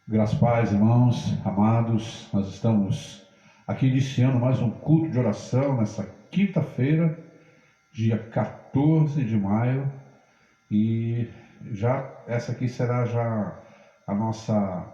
Graças, paz, irmãos, amados, nós estamos aqui iniciando mais um culto de oração nessa quinta-feira, dia 14 de maio, e já essa aqui será já a nossa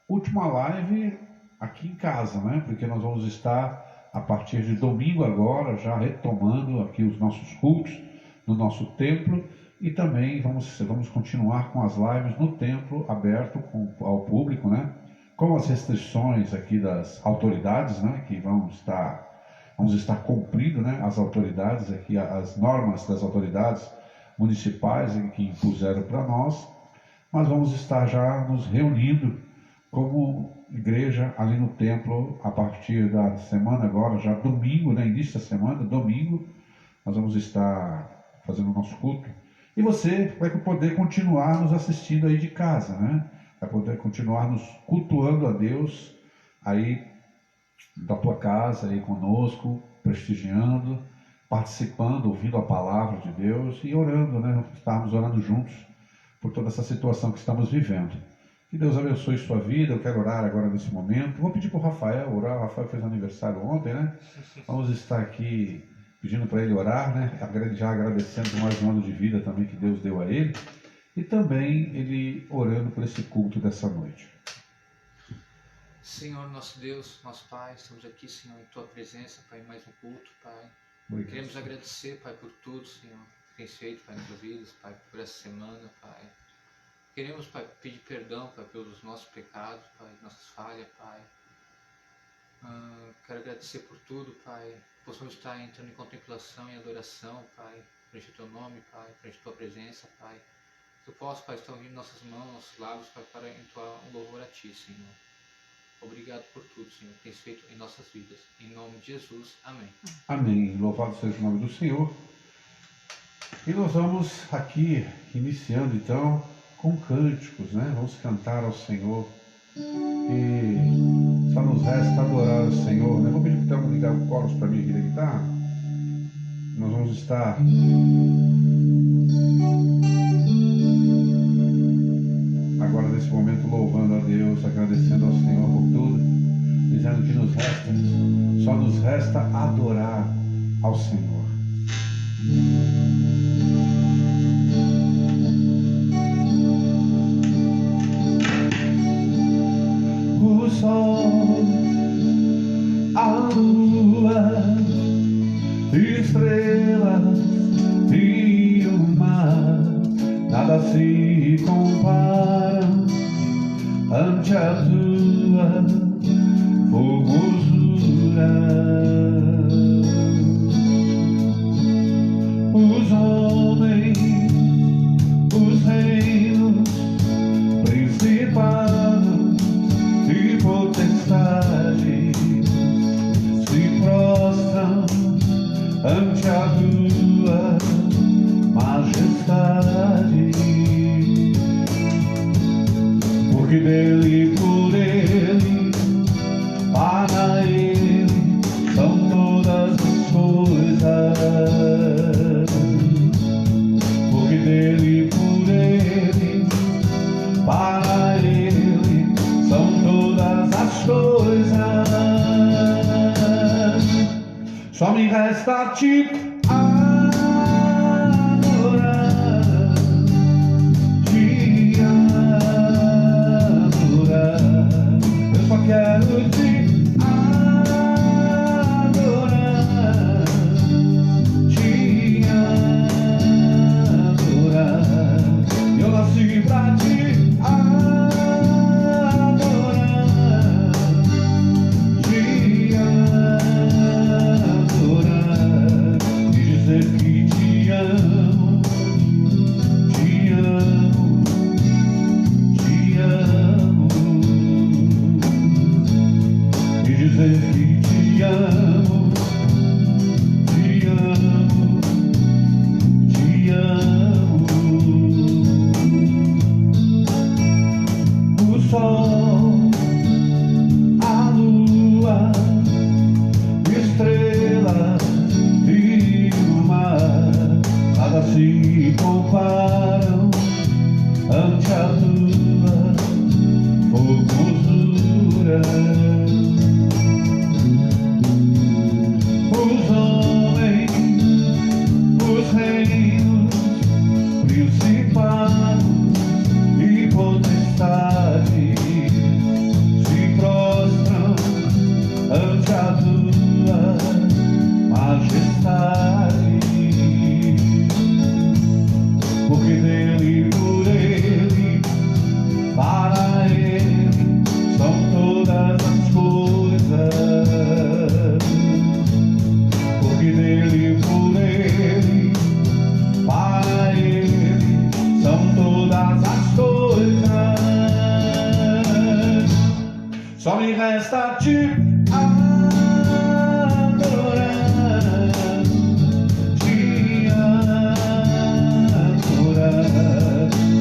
última live aqui em casa, né? Porque nós vamos estar a partir de domingo agora já retomando aqui os nossos cultos no nosso templo. E também vamos continuar com as lives no templo aberto ao público, né? Com as restrições aqui das autoridades, né? Que vamos estar cumprindo, né? As autoridades aqui, as normas das autoridades municipais que impuseram para nós. Mas vamos estar já nos reunindo como igreja ali no templo a partir da semana agora, já domingo, né? Início da semana, domingo, nós vamos estar fazendo o nosso culto. E você vai poder continuar nos assistindo aí de casa, né? Vai poder continuar nos cultuando a Deus aí da tua casa, aí conosco, prestigiando, participando, ouvindo a palavra de Deus e orando, né? Estarmos orando juntos por toda essa situação que estamos vivendo. Que Deus abençoe sua vida. Eu quero orar agora nesse momento. Vou pedir para o Rafael orar. O Rafael fez aniversário ontem, né? Vamos estar aqui pedindo para ele orar, né? Já agradecendo por mais um ano de vida também que Deus deu a ele. E também ele orando por esse culto dessa noite. Senhor, nosso Deus, nosso Pai, estamos aqui, Senhor, em Tua presença, Pai, em mais um culto, Pai. Obrigado. Queremos agradecer, Pai, por tudo, Senhor, que tens feito, Pai, nas nossas vidas, Pai, por essa semana, Pai. Queremos, Pai, pedir perdão, Pai, pelos nossos pecados, Pai, nossas falhas, Pai. Quero agradecer por tudo, Pai. Possamos estar entrando em contemplação e adoração, Pai, frente ao Teu nome, Pai, frente à Tua presença, Pai. Tu possa, Pai, estar unindo nossas mãos, nossos lábios, Pai, para entoar um louvor a Ti, Senhor. Obrigado por tudo, Senhor, que tens feito em nossas vidas. Em nome de Jesus, amém. Amém. Louvado seja o nome do Senhor. E nós vamos aqui, iniciando então, com cânticos, né? Vamos cantar ao Senhor. E só nos resta adorar o Senhor, né? Vou pedir para o ligar o coros para mim aqui da guitarra. Nós vamos estar agora nesse momento louvando a Deus, agradecendo ao Senhor por tudo, dizendo que só nos resta adorar ao Senhor. O sol, a lua, estrelas e o mar, nada se compara ante a tua formosura. Os homens, os reinos, principados e potestades se prostram ante a tua majestade. Porque dele, por ele, para ele são todas as coisas. Porque dele, por ele, para ele são todas as coisas. Só me resta a ti adorar, te adorar. Eu só quero te adorar, te adorar. Eu nasci pra te adorar, te adorar, e dizer que te amo, te amo, te amo, e dizer que te amo, te amo, te amo. O sol, a lua, estrelas e o mar, nada se comparam ante a tua formosura. Só me resta te adorar, te adorar.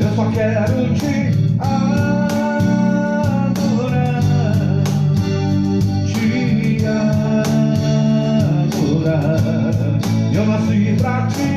Eu só quero te adorar, te adorar. Eu nasci pra te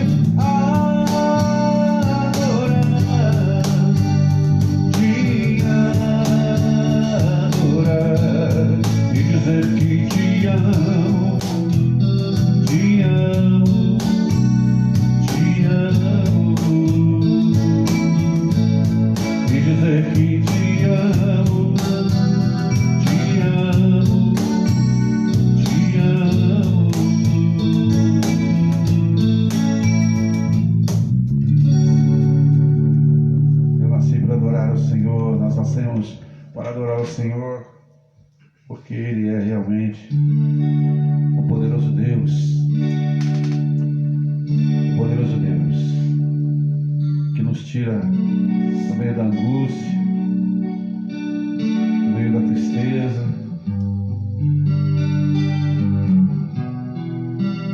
para adorar o Senhor, porque Ele é realmente o poderoso Deus, que nos tira do meio da angústia, do meio da tristeza,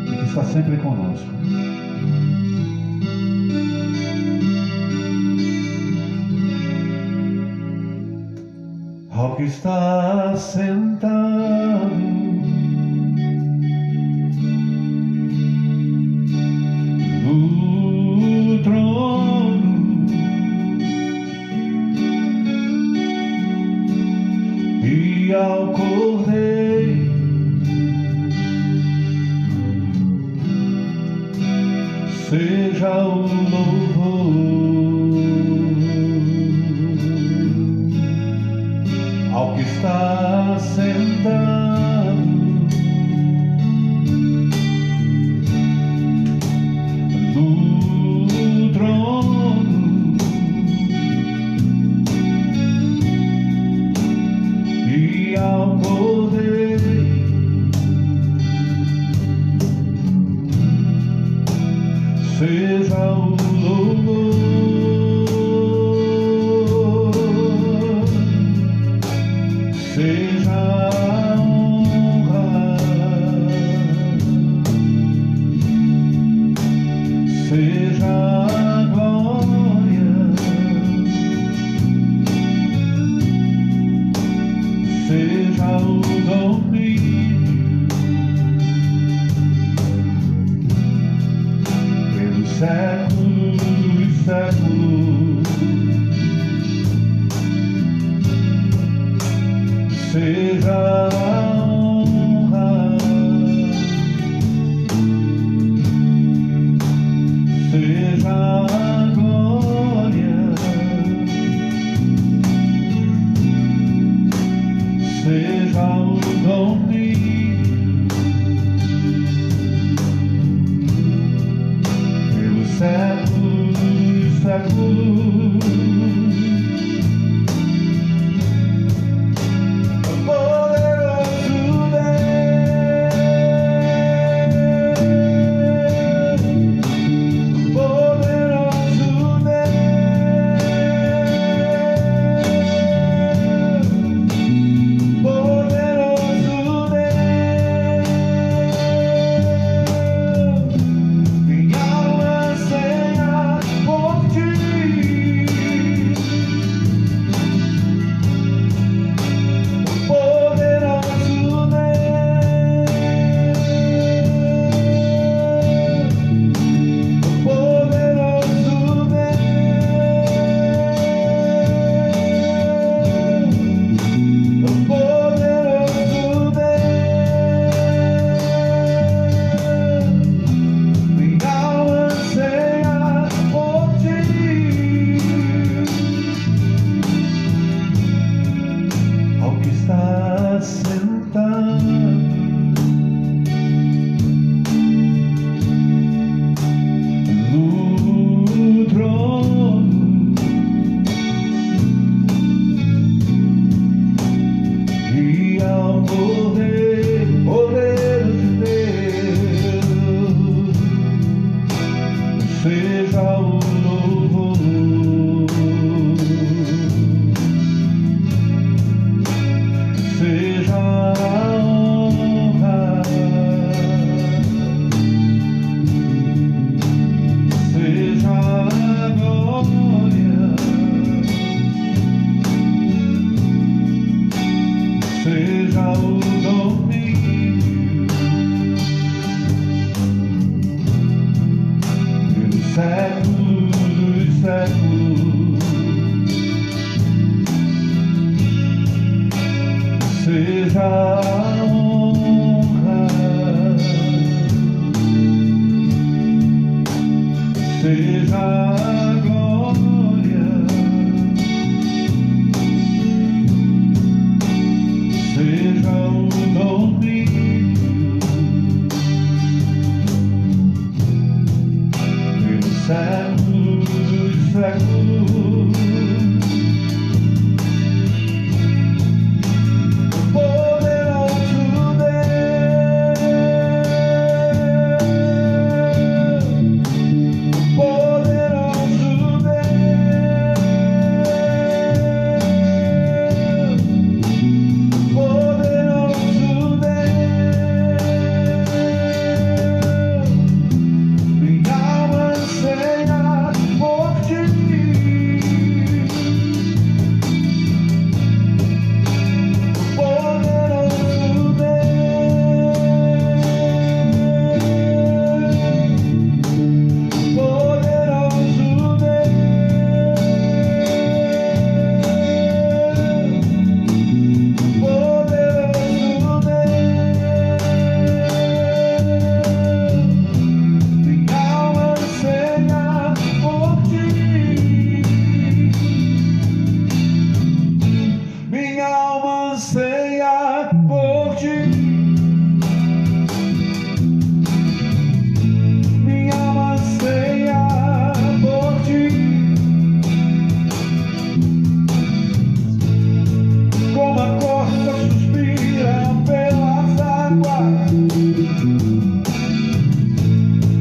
e que está sempre conosco. Ao que está sentado no trono e ao Cordeiro seja o louvor. Ao que está sentado no trono e ao Cordeiro seja o louvor. Seja a honra, seja a glória, seja o domínio pelos séculos dos séculos. Seja a honra, seja a glória, seja o domínio pelos séculos dos séculos. Minha alma anseia por ti. seja o domínio pelos séculos dos séculos, seja a honra, seja a glória, seja o domínio pelos séculos dos séculos.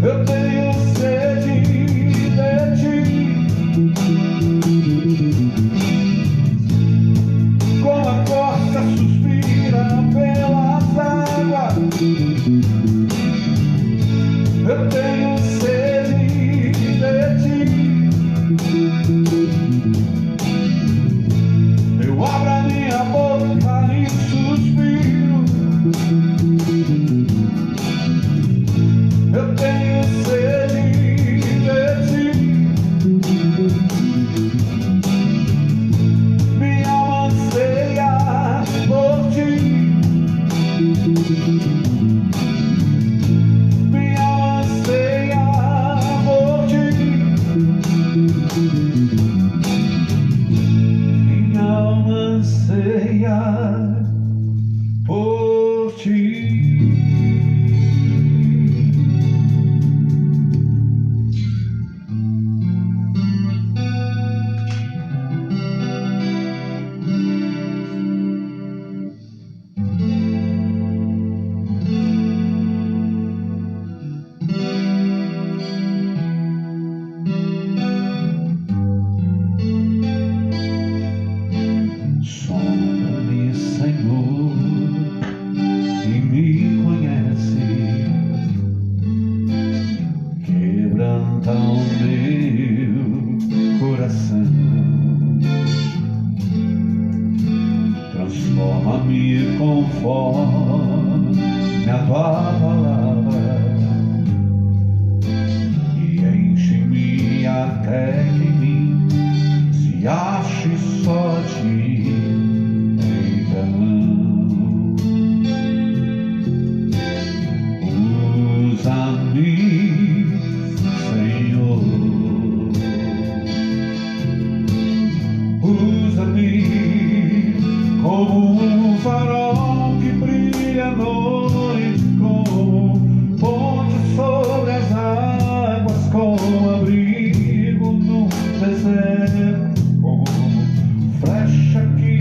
Eu tenho sede de ti, como a costa suspira pelas águas. Eu tenho sede de ti. Eu abro a minha boca e suspiro. Eu tenho sede de ti. Minha alma anseia por ti. Minha alma anseia por ti. Minha alma anseia por ti. Sonda-me, Senhor, e me conhece. Quebranta o meu coração. Transforma-me conforme a tua palavra e enche-me até que em mim se ache só ti. Usa-me, Senhor, usa-me como um farol que brilha à noite, como ponte sobre as águas, como abrigo no deserto, como flecha que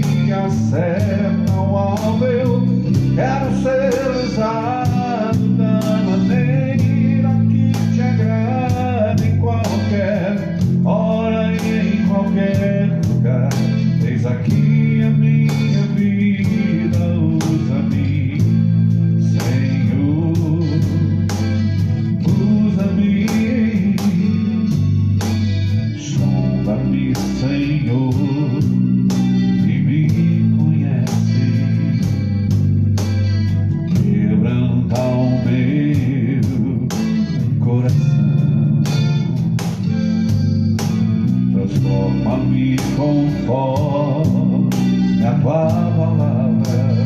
conforme a tua palavra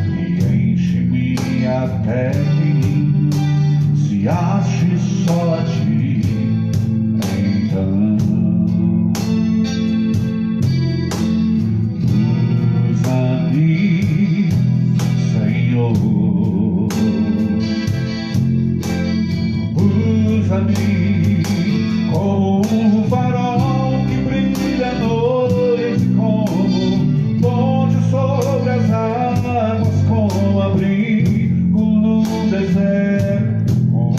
e enche-me até mim, se ache só a ti, então usa-me, Senhor, usa-me como um farol que brilha à noite, como ponte sobre as águas, como abrigo no deserto, como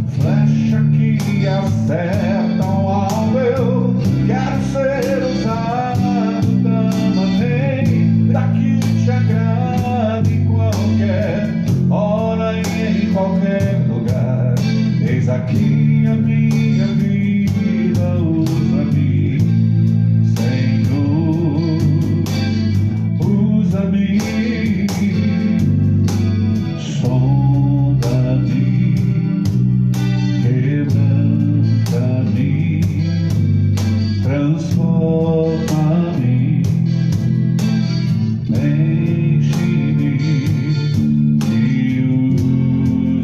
flecha que acerta um alvo. Eu quero ser usado da maneira que te agrada, em qualquer hora e em qualquer lugar. Eis aqui a minha vida, usa-me, Senhor, usa-me, sonda-me, quebranta-me, transforma-me, enche-me e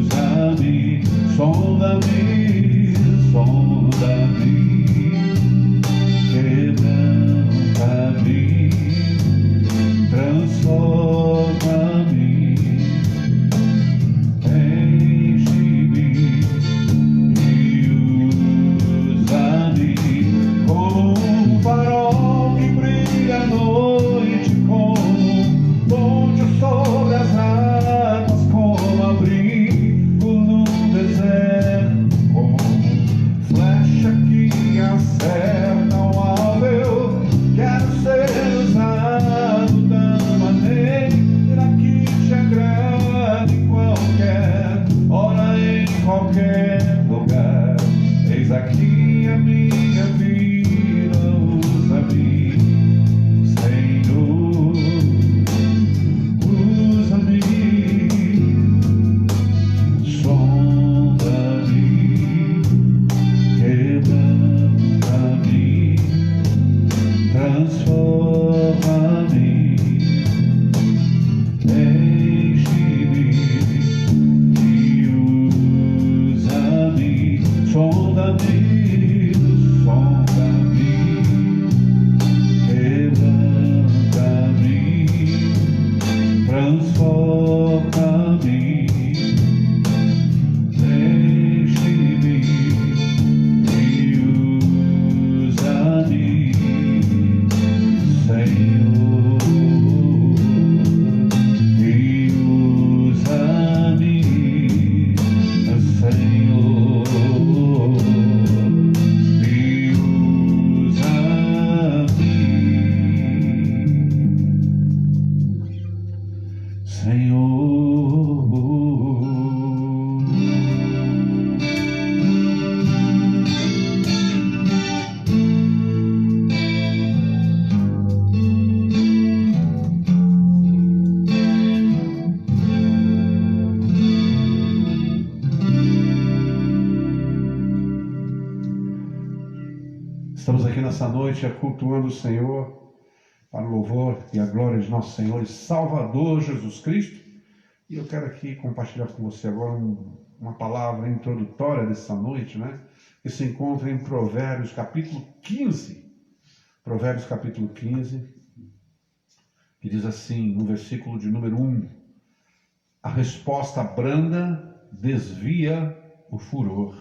usa-me, sonda-me, sonda-me, quebranta-me, transforma-me, enche-me e usa-me como um farol que brilha à noite, como ponte sobre as águas, como abrigo no deserto, como flecha que acerta um alvo. Eu quero ser usado da maneira que te agrada, em qualquer hora, em qualquer lugar. Eis aqui a minha vida, usa-me, Senhor, usa-me, sonda-me, quebranta-me, transforma-me, enche-me e usa-me, sonda-me, sonda-me, quebranta-me, transforma-me, enche-me e usa-me, Senhor, e usa-me, Senhor, e usa-me, Senhor. Estamos aqui nessa noite cultuando o Senhor para o louvor e a glória de nosso Senhor e Salvador Jesus Cristo. E eu quero aqui compartilhar com você agora uma palavra introdutória dessa noite, né? Que se encontra em Provérbios capítulo 15. Provérbios capítulo 15, que diz assim, no versículo de número 1: a resposta branda desvia o furor,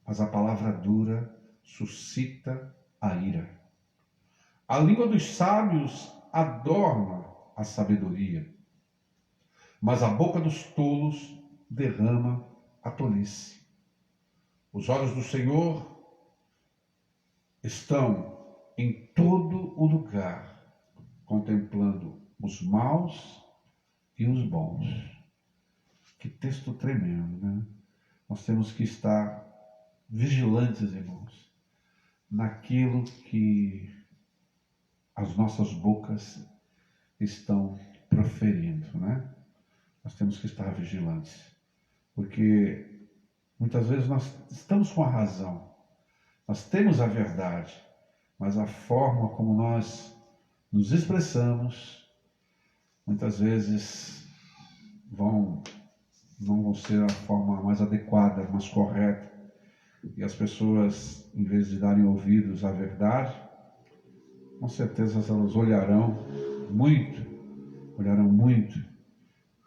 mas a palavra dura suscita a ira. A língua dos sábios adorna a sabedoria, mas a boca dos tolos derrama a tolice. Os olhos do Senhor estão em todo o lugar, contemplando os maus e os bons. Que texto tremendo, né? Nós temos que estar vigilantes, irmãos, naquilo que as nossas bocas estão proferindo, né? Nós temos que estar vigilantes, porque muitas vezes nós estamos com a razão, Nós temos a verdade, mas a forma como nós nos expressamos, muitas vezes não vão ser a forma mais adequada, mais correta. E as pessoas, em vez de darem ouvidos à verdade, com certeza elas olharão muito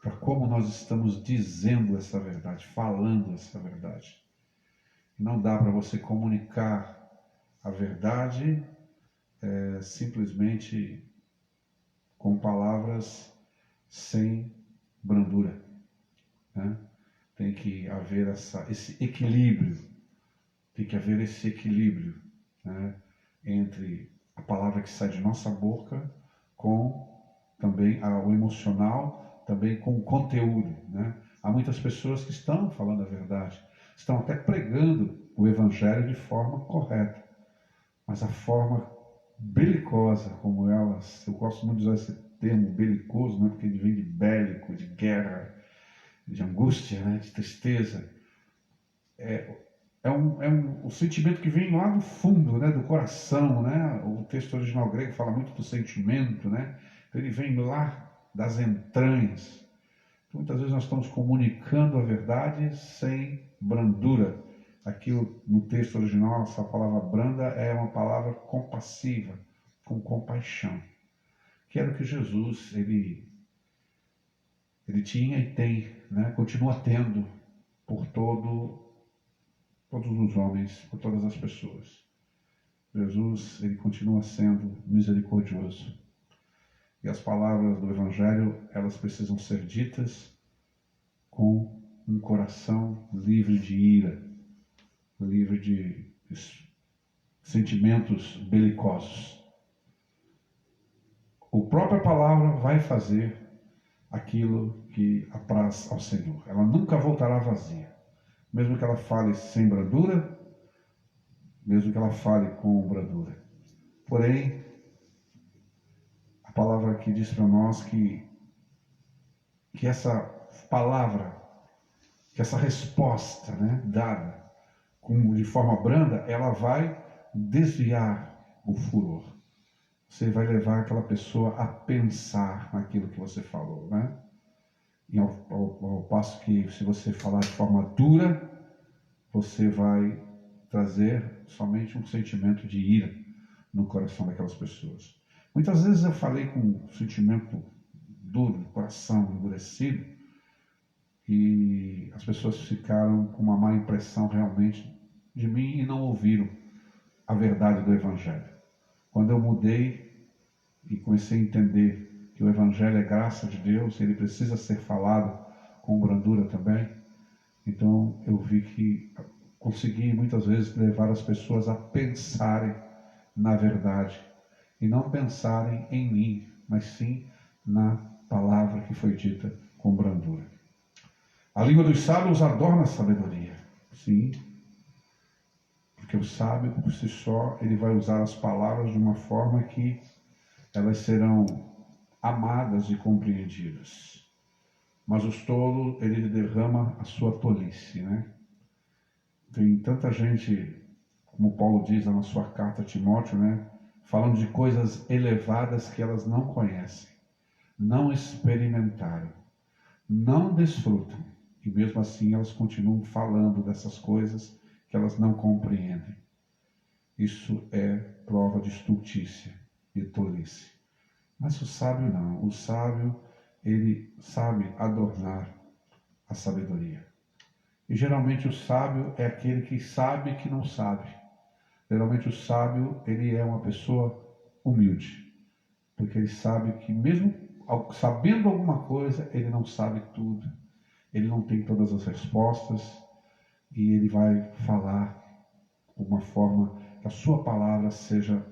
para como nós estamos dizendo essa verdade, falando essa verdade. Não dá para você comunicar a verdade simplesmente com palavras sem brandura, né? Tem que haver esse equilíbrio, né? Entre a palavra que sai de nossa boca com também o emocional, também com o conteúdo, né? Há muitas pessoas que estão falando a verdade, estão até pregando o evangelho de forma correta, mas a forma belicosa como elas, eu gosto muito de usar esse termo belicoso, né? Porque ele vem de bélico, de guerra, de angústia, né? De tristeza. É um sentimento que vem lá do fundo, né? Do coração, né? O texto original grego fala muito do sentimento, né? Então ele vem lá das entranhas. Então, muitas vezes nós estamos comunicando a verdade sem brandura. Aqui no texto original, essa palavra branda é uma palavra compassiva, com compaixão. Que era o que Jesus ele tinha e tem, né? Continua tendo por todos os homens, por todas as pessoas. Jesus ele continua sendo misericordioso. E as palavras do Evangelho, elas precisam ser ditas com um coração livre de ira, livre de sentimentos belicosos. A própria palavra vai fazer aquilo que apraz ao Senhor. Ela nunca voltará vazia. Mesmo que ela fale sem brandura, mesmo que ela fale com brandura. Porém, a palavra aqui diz para nós que essa palavra, que essa resposta, né, dada de forma branda, ela vai desviar o furor. Você vai levar aquela pessoa a pensar naquilo que você falou, né? E ao passo que, se você falar de forma dura, você vai trazer somente um sentimento de ira no coração daquelas pessoas. Muitas vezes eu falei com um sentimento duro, coração endurecido, e as pessoas ficaram com uma má impressão realmente de mim e não ouviram a verdade do Evangelho. Quando eu mudei e comecei a entender que o Evangelho é graça de Deus, ele precisa ser falado com brandura também, então eu vi que consegui muitas vezes levar as pessoas a pensarem na verdade e não pensarem em mim, mas sim na palavra que foi dita com brandura. A língua dos sábios adorna a sabedoria, sim, porque o sábio por si só ele vai usar as palavras de uma forma que elas serão amadas e compreendidas. Mas o tolo, ele derrama a sua tolice, né? Tem tanta gente, como Paulo diz na sua carta a Timóteo, né? Falando de coisas elevadas que elas não conhecem, não experimentaram, não desfrutam. E mesmo assim elas continuam falando dessas coisas que elas não compreendem. Isso é prova de estultícia e tolice. Mas o sábio não. O sábio, ele sabe adornar a sabedoria. E geralmente o sábio é aquele que sabe que não sabe. Geralmente o sábio, ele é uma pessoa humilde. Porque ele sabe que mesmo sabendo alguma coisa, ele não sabe tudo. Ele não tem todas as respostas. E ele vai falar de uma forma que a sua palavra seja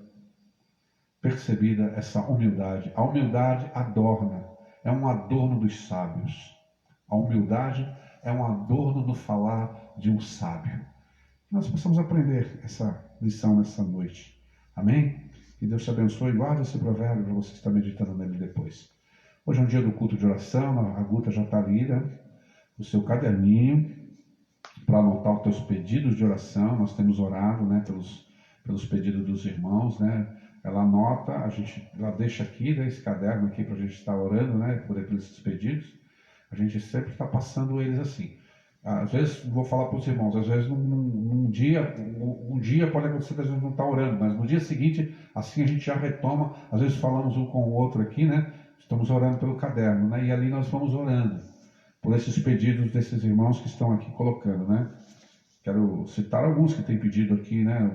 percebida, essa humildade. A humildade adorna, é um adorno dos sábios. A humildade é um adorno no falar de um sábio. Nós possamos aprender essa lição nessa noite. Amém? Que Deus te abençoe e guarde esse provérbio para você estar meditando nele depois. Hoje é um dia do culto de oração, a Guta já está ali, né? O seu caderninho. para anotar os teus pedidos de oração. Nós temos orado, né, pelos pedidos dos irmãos, né? Ela anota, ela deixa aqui, né, esse caderno aqui para a gente estar orando, né, por esses pedidos. A gente sempre está passando eles assim. Às vezes, vou falar para os irmãos, às vezes um dia pode acontecer que a gente não está orando, mas no dia seguinte, assim a gente já retoma, às vezes falamos um com o outro aqui, né? Estamos orando pelo caderno, né? E ali nós vamos orando por esses pedidos desses irmãos que estão aqui colocando, né? Quero citar alguns que têm pedido aqui, né?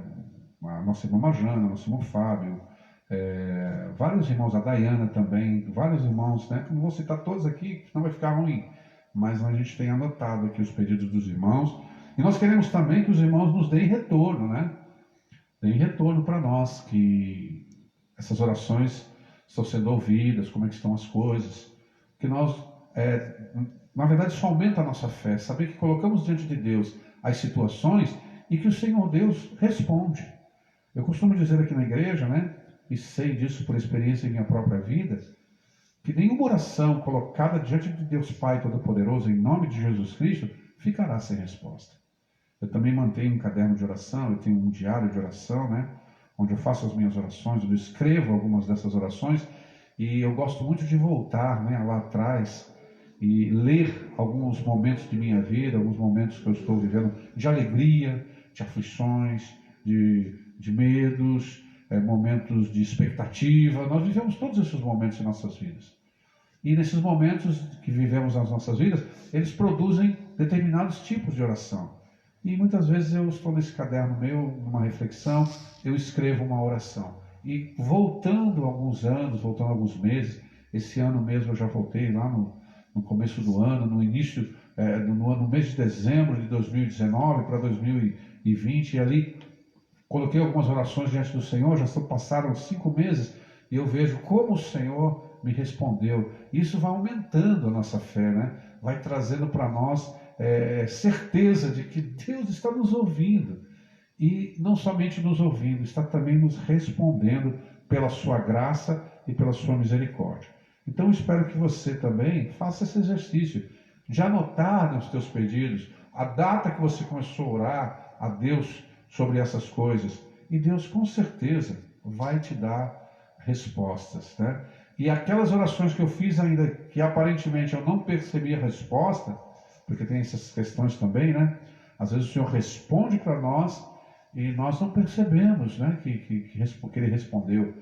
A nossa irmã Majana, nosso irmão Fábio, vários irmãos, a Dayana também, vários irmãos, né? Não vou citar todos aqui, senão vai ficar ruim, mas a gente tem anotado aqui os pedidos dos irmãos, e nós queremos também que os irmãos nos deem retorno, né? Deem retorno para nós, que essas orações estão sendo ouvidas, como é que estão as coisas, que nós, na verdade, isso aumenta a nossa fé, saber que colocamos diante de Deus as situações e que o Senhor Deus responde. Eu costumo dizer aqui na igreja, né, e sei disso por experiência em minha própria vida, que nenhuma oração colocada diante de Deus Pai Todo-Poderoso, em nome de Jesus Cristo, ficará sem resposta. Eu também mantenho um caderno de oração, eu tenho um diário de oração, né, onde eu faço as minhas orações, eu escrevo algumas dessas orações, e eu gosto muito de voltar, né, lá atrás e ler alguns momentos de minha vida, alguns momentos que eu estou vivendo de alegria, de aflições, de medos, momentos de expectativa. Nós vivemos todos esses momentos em nossas vidas. E nesses momentos que vivemos nas nossas vidas, eles produzem determinados tipos de oração. E muitas vezes eu estou nesse caderno meu, numa reflexão, eu escrevo uma oração. E voltando alguns anos, voltando alguns meses, esse ano mesmo eu já voltei lá no começo do ano, no início, no mês de dezembro de 2019 para 2020, e ali coloquei algumas orações diante do Senhor, passaram 5 meses, e eu vejo como o Senhor me respondeu. Isso vai aumentando a nossa fé, né? Vai trazendo para nós certeza de que Deus está nos ouvindo. E não somente nos ouvindo, está também nos respondendo pela sua graça e pela sua misericórdia. Então eu espero que você também faça esse exercício de anotar nos teus pedidos a data que você começou a orar a Deus sobre essas coisas, e Deus com certeza vai te dar respostas, né? E aquelas orações que eu fiz ainda, que aparentemente eu não percebi a resposta, porque tem essas questões também, né? Às vezes o Senhor responde para nós e nós não percebemos, né, que Ele respondeu.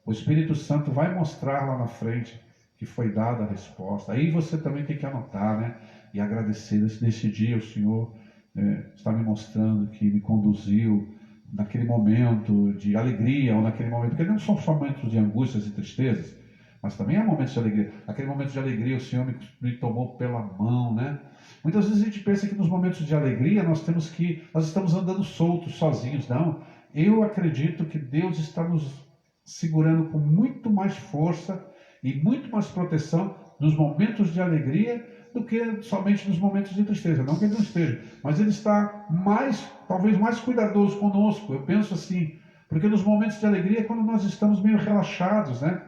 O Espírito Santo vai mostrar lá na frente que foi dada a resposta. Aí você também tem que anotar, né, e agradecer. Nesse dia o Senhor está me mostrando que me conduziu naquele momento de alegria, ou naquele momento, porque não são só momentos de angústias e tristezas, mas também há momentos de alegria. Aquele momento de alegria o Senhor me tomou pela mão, né? Muitas vezes a gente pensa que nos momentos de alegria nós estamos andando soltos, sozinhos. Não, eu acredito que Deus está nos segurando com muito mais força e muito mais proteção nos momentos de alegria do que somente nos momentos de tristeza. Não que Ele não esteja, mas Ele está talvez mais cuidadoso conosco. Eu penso assim, porque nos momentos de alegria é quando nós estamos meio relaxados, né?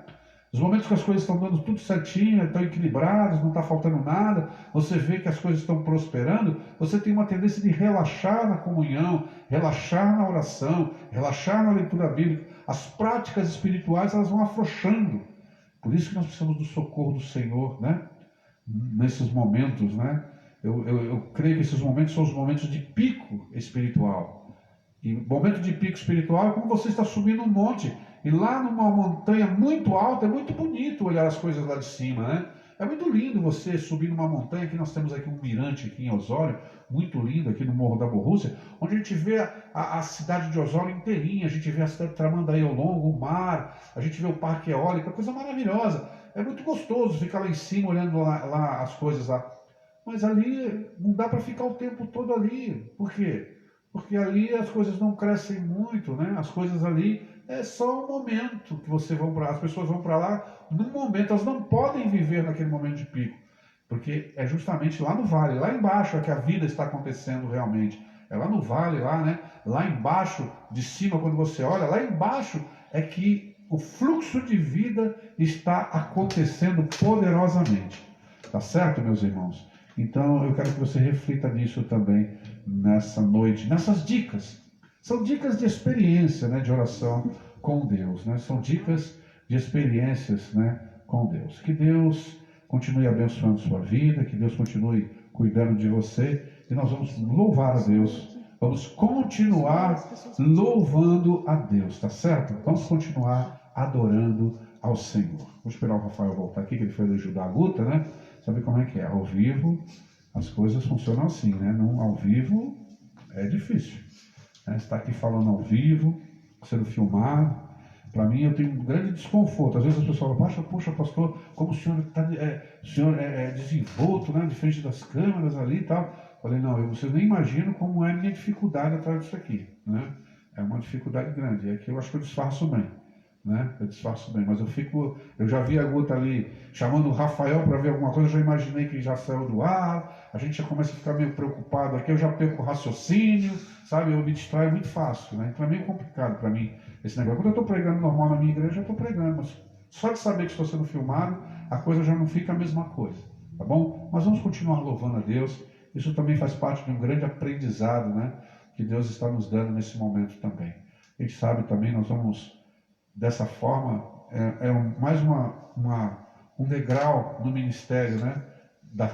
Os momentos que as coisas estão dando tudo certinho, estão equilibradas, não está faltando nada, você vê que as coisas estão prosperando, você tem uma tendência de relaxar na comunhão, relaxar na oração, relaxar na leitura bíblica. As práticas espirituais, elas vão afrouxando. Por isso que nós precisamos do socorro do Senhor, né? Nesses momentos, né? Eu creio que esses momentos são os momentos de pico espiritual. E momento de pico espiritual é como você está subindo um monte, e lá numa montanha muito alta, é muito bonito olhar as coisas lá de cima, né? É muito lindo você subir numa montanha, que nós temos aqui um mirante aqui em Osório, muito lindo aqui no Morro da Borrússia, onde a gente vê a cidade de Osório inteirinha, a gente vê a cidade de Tramandaí ao longo, o mar, a gente vê o parque eólico, é coisa maravilhosa. É muito gostoso ficar lá em cima olhando lá as coisas lá. Mas ali não dá para ficar o tempo todo ali. Por quê? Porque ali as coisas não crescem muito, né? As coisas ali é só um momento que as pessoas vão para lá num momento, elas não podem viver naquele momento de pico, porque é justamente lá no vale, lá embaixo é que a vida está acontecendo realmente. É lá no vale, lá, né? Lá embaixo, de cima, quando você olha, lá embaixo é que o fluxo de vida está acontecendo poderosamente. Tá certo, meus irmãos? Então eu quero que você reflita nisso também nessa noite, nessas dicas. São dicas de experiência, né, de oração com Deus, né? São dicas de experiências, né, com Deus. Que Deus continue abençoando sua vida, que Deus continue cuidando de você, e nós vamos louvar a Deus. Vamos continuar louvando a Deus, tá certo? Vamos continuar adorando ao Senhor. Vou esperar o Rafael voltar aqui, que ele foi ajudar a Guta, né? Sabe como é que é? Ao vivo, as coisas funcionam assim, né? Não, ao vivo é difícil. Né? Você está aqui falando ao vivo, sendo filmado. Para mim, eu tenho um grande desconforto. Às vezes as pessoas falam, poxa, pastor, como o senhor é desenvolto, né? De frente das câmeras ali e tal. Falei, não, vocês nem imaginam como é a minha dificuldade atrás disso aqui, né? É uma dificuldade grande. É que eu acho que eu disfarço bem. Né? Eu disfarço bem, mas eu já vi a Guta ali chamando o Rafael para ver alguma coisa, eu já imaginei que já saiu do ar, a gente já começa a ficar meio preocupado aqui, eu já perco o raciocínio, sabe? Eu me distraio muito fácil, né? Então é meio complicado para mim esse negócio. Quando eu estou pregando normal na minha igreja, eu estou pregando, mas só de saber que estou sendo filmado, a coisa já não fica a mesma coisa, tá bom? Mas vamos continuar louvando a Deus, isso também faz parte de um grande aprendizado, né? Que Deus está nos dando nesse momento também. A gente sabe também, nós vamos... Dessa forma, mais um degrau no ministério, né?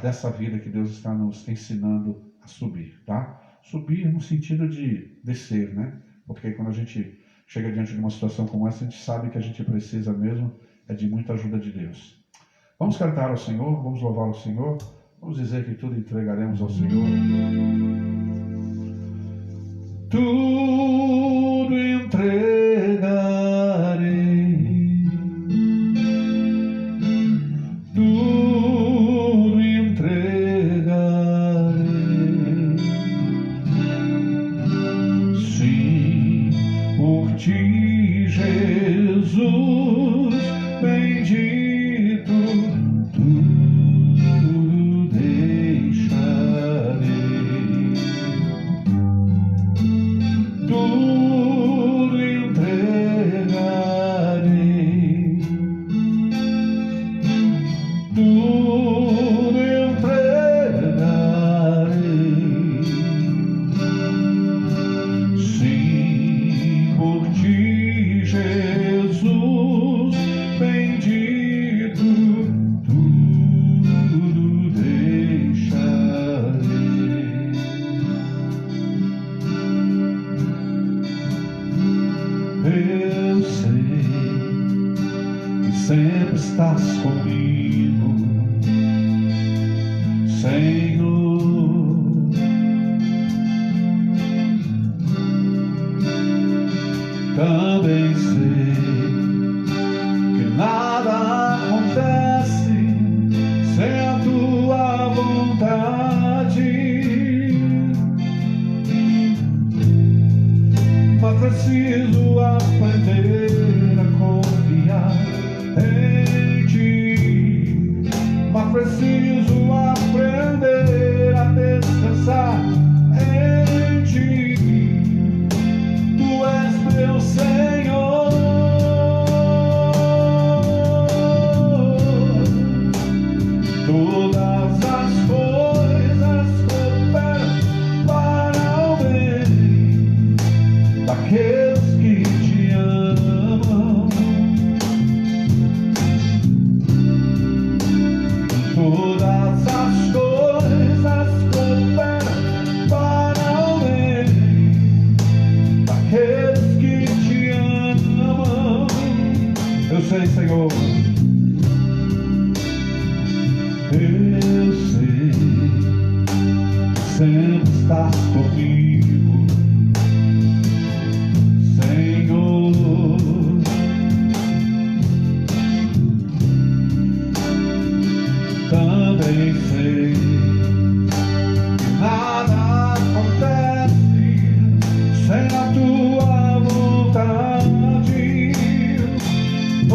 Dessa vida que Deus está nos ensinando a subir, tá? Subir no sentido de descer, né? Porque quando a gente chega diante de uma situação como essa, a gente sabe que a gente precisa mesmo de muita ajuda de Deus. Vamos cantar ao Senhor, vamos louvar ao Senhor, vamos dizer que tudo entregaremos ao Senhor. Tudo entregaremos.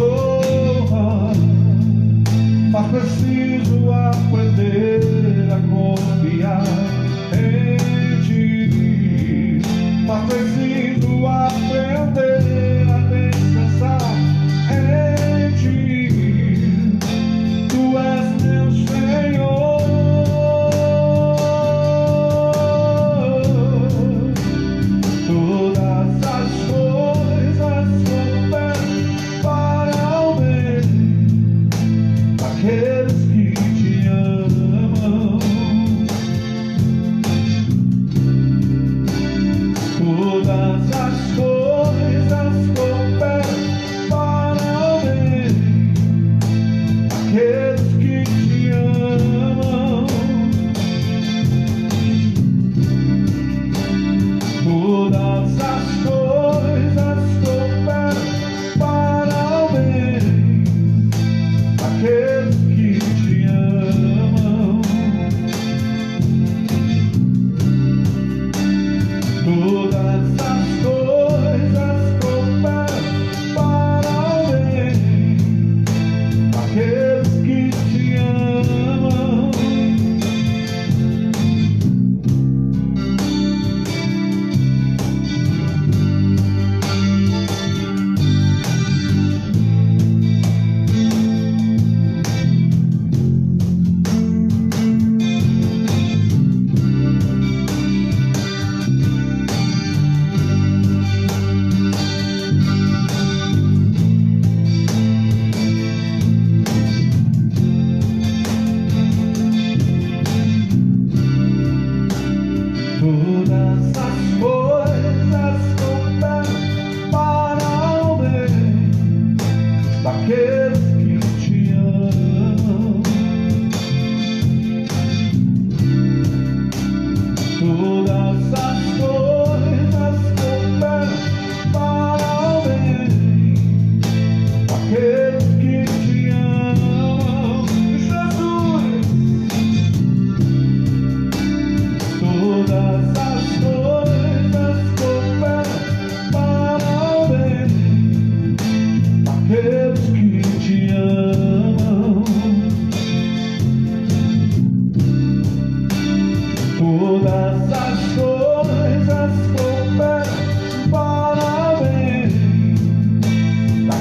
Oh,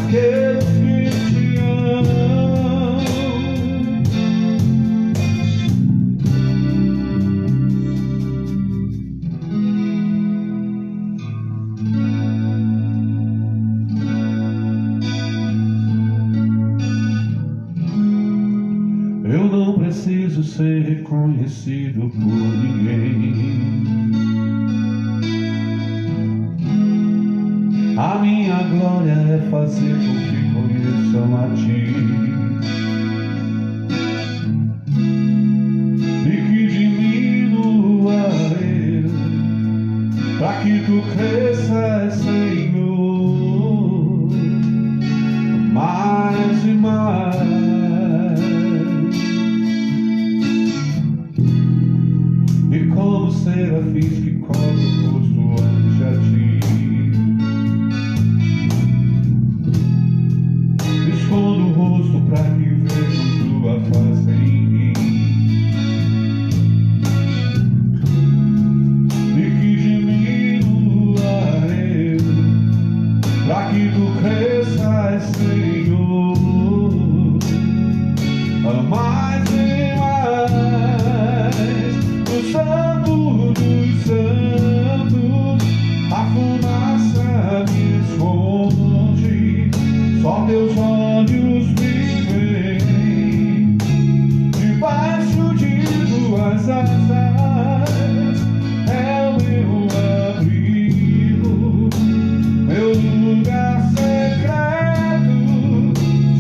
aqueles que te amam. Eu não preciso ser reconhecido por ninguém. A minha glória é fazer com que conheçam a ti e que diminua eu, para que tu cresças, Senhor, mais e mais. E como serafins que cobrem o rosto ante a ti, escondo o rosto para que vejam tua face em mim e que diminua eu, para que tu cresças, Senhor, a mais e mais. O Santo dos Santos, a fumaça me esconde, só teus olhos me veem, debaixo de tuas asas é o meu abrigo, meu lugar secreto,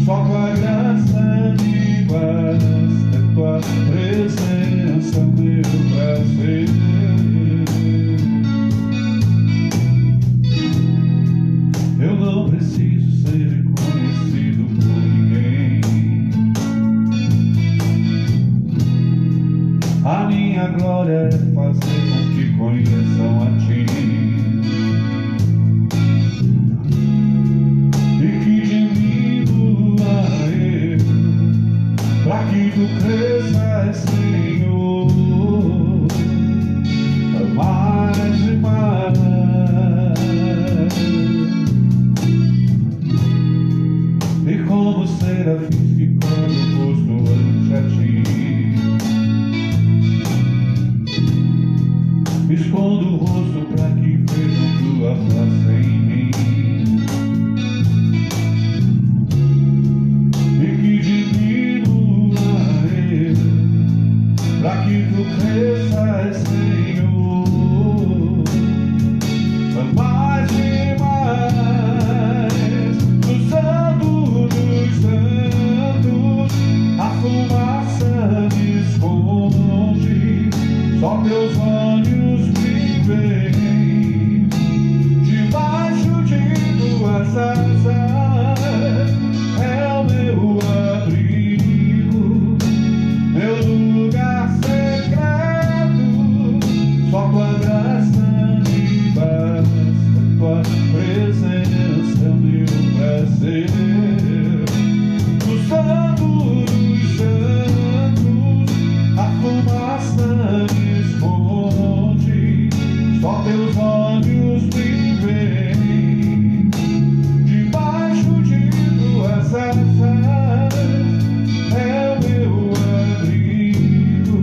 só tua graça me basta, tua presença meu prazer. Eu não preciso ser reconhecido por ninguém. A minha glória é fazer com que conheçam a ti e que diminua eu, para que tu cresças, Senhor, mais e mais. E como serafins que cobrem o rosto ante a ti, escondo o rosto para que vejam tua face em mim e que diminua eu, para que tu cresças, Senhor, mais e mais. Do Santo dos Santos, a fumaça me esconde, só teus olhos me veem, debaixo de tuas asas é o meu abrigo, meu lugar secreto, só tua graça me basta, tua presença é o meu prazer. Do Santo dos Santos, a fumaça me esconde, só teus olhos me veem, debaixo de tuas asas é o meu abrigo,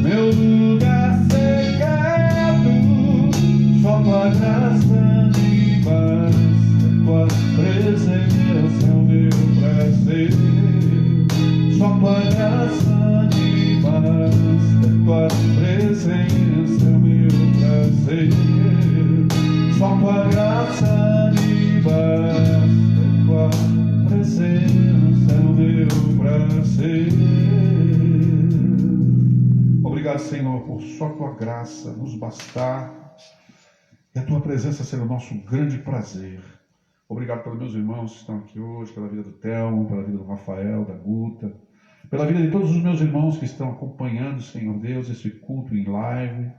meu lugar secreto, só tua graça me basta, tua presença é o meu prazer. Só tua graça me basta, tua presença é o meu prazer. Só tua graça me basta, tua presença é o meu prazer. Obrigado, Senhor, por só tua graça nos bastar e a tua presença ser o nosso grande prazer. Obrigado pelos meus irmãos que estão aqui hoje, pela vida do Telmo, pela vida do Rafael, da Guta, pela vida de todos os meus irmãos que estão acompanhando, Senhor Deus, esse culto em live.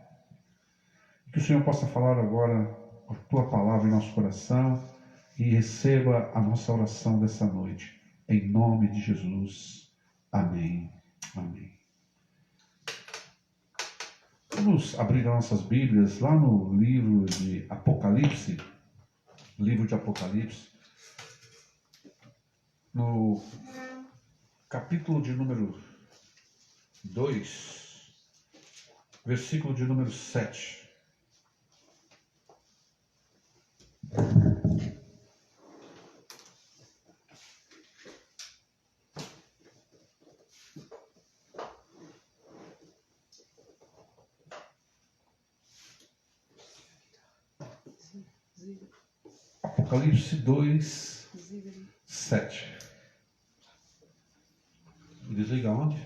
Que o Senhor possa falar agora a tua palavra em nosso coração e receba a nossa oração dessa noite. Em nome de Jesus. Amém. Amém. Vamos abrir as nossas Bíblias lá no livro de Apocalipse. Livro de Apocalipse. no capítulo de número 2, versículo de número 7. Apocalipse 2, 7. Desliga onde?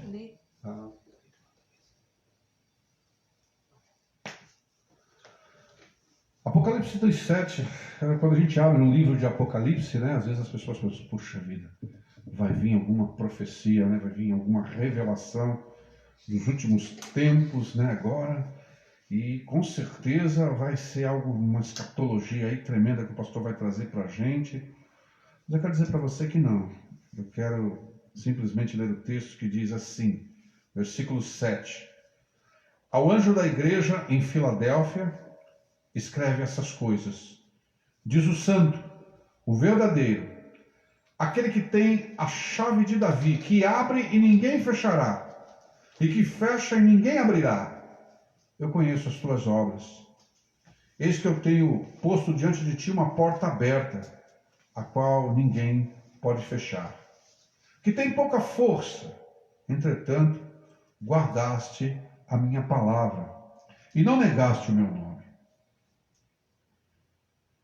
Apocalipse 2, 7. Quando a gente abre um livro de Apocalipse, né, às vezes as pessoas pensam, puxa vida, vai vir alguma profecia, né, vai vir alguma revelação dos últimos tempos, né, agora. E com certeza vai ser algo, uma escatologia aí tremenda que o pastor vai trazer para a gente. Mas eu quero dizer para você que não. Eu quero simplesmente ler o texto que diz assim, versículo 7. Ao anjo da igreja em Filadélfia, escreve essas coisas. Diz o santo, o verdadeiro, aquele que tem a chave de Davi, que abre e ninguém fechará, e que fecha e ninguém abrirá. Eu conheço as tuas obras. Eis que eu tenho posto diante de ti uma porta aberta, a qual ninguém pode fechar. Que tem pouca força, entretanto, guardaste a minha palavra, e não negaste o meu nome.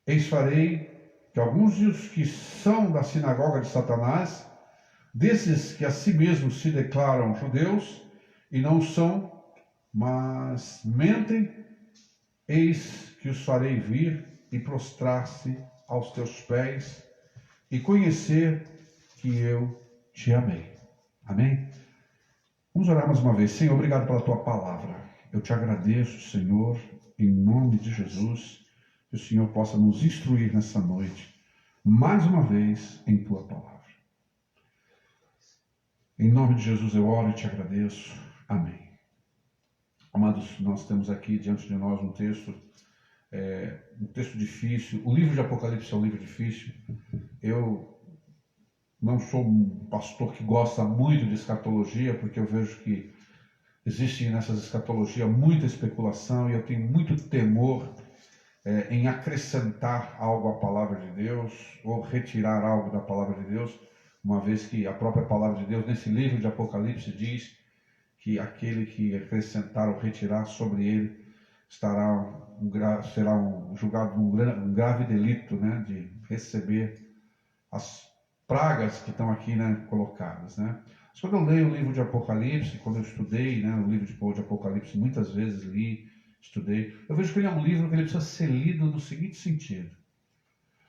Eis farei que alguns dos que são da sinagoga de Satanás, desses que a si mesmos se declaram judeus, e não são, mas mentem, eis que os farei vir e prostrar-se aos teus pés e conhecer que eu te amei. Amém? Vamos orar mais uma vez. Senhor, obrigado pela tua palavra. Eu te agradeço, Senhor, em nome de Jesus, que o Senhor possa nos instruir nessa noite, mais uma vez, em tua palavra. Em nome de Jesus eu oro e te agradeço. Amém. Amados, nós temos aqui diante de nós um texto difícil. O livro de Apocalipse é um livro difícil. Eu não sou um pastor que gosta muito de escatologia, porque eu vejo que existe nessas escatologias muita especulação e eu tenho muito temor em acrescentar algo à palavra de Deus ou retirar algo da palavra de Deus, uma vez que a própria palavra de Deus, nesse livro de Apocalipse, diz que aquele que acrescentar ou retirar sobre ele será julgado um grave delito, né, de receber as pragas que estão aqui, né, colocadas. Né. Mas quando eu leio o livro de Apocalipse, quando eu estudei, né, o livro de Apocalipse, muitas vezes li, estudei, eu vejo que ele é um livro que ele precisa ser lido no seguinte sentido.